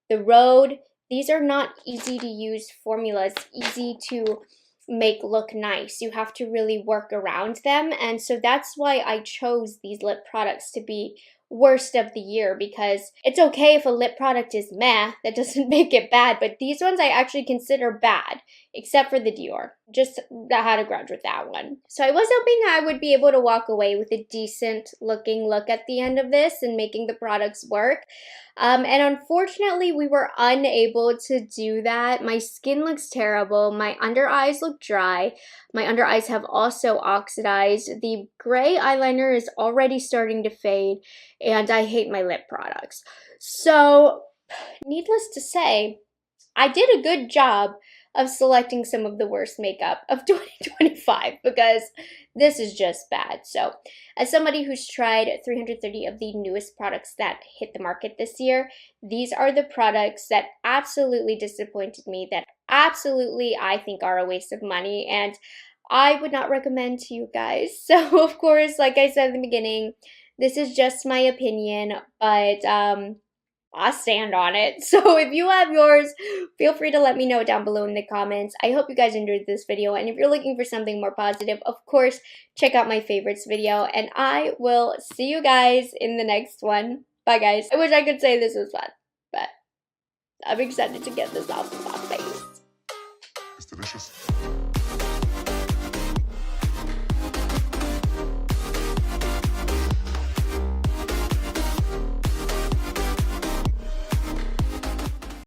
the Rhode, these are not easy to use formulas, easy to make look nice. You have to really work around them. And so that's why I chose these lip products to be worst of the year, because it's okay if a lip product is meh, that doesn't make it bad, but these ones I actually consider bad, except for the Dior. Just I had a grudge with that one. So I was hoping I would be able to walk away with a decent looking look at the end of this and making the products work. And unfortunately, we were unable to do that. My skin looks terrible. My under eyes look dry. My under eyes have also oxidized. The gray eyeliner is already starting to fade, and I hate my lip products. So, needless to say, I did a good job of selecting some of the worst makeup of 2025 because this is just bad. So, as somebody who's tried 330 of the newest products that hit the market this year, these are the products that absolutely disappointed me, that absolutely I think are a waste of money, and I would not recommend to you guys. So, of course, like I said in the beginning, this is just my opinion, but I stand on it. So if you have yours, feel free to let me know down below in the comments. I hope you guys enjoyed this video, and if you're looking for something more positive, of course, check out my favorites video, and I will see you guys in the next one. Bye, guys. I wish I could say this was fun, but I'm excited to get this off of my face. It's delicious.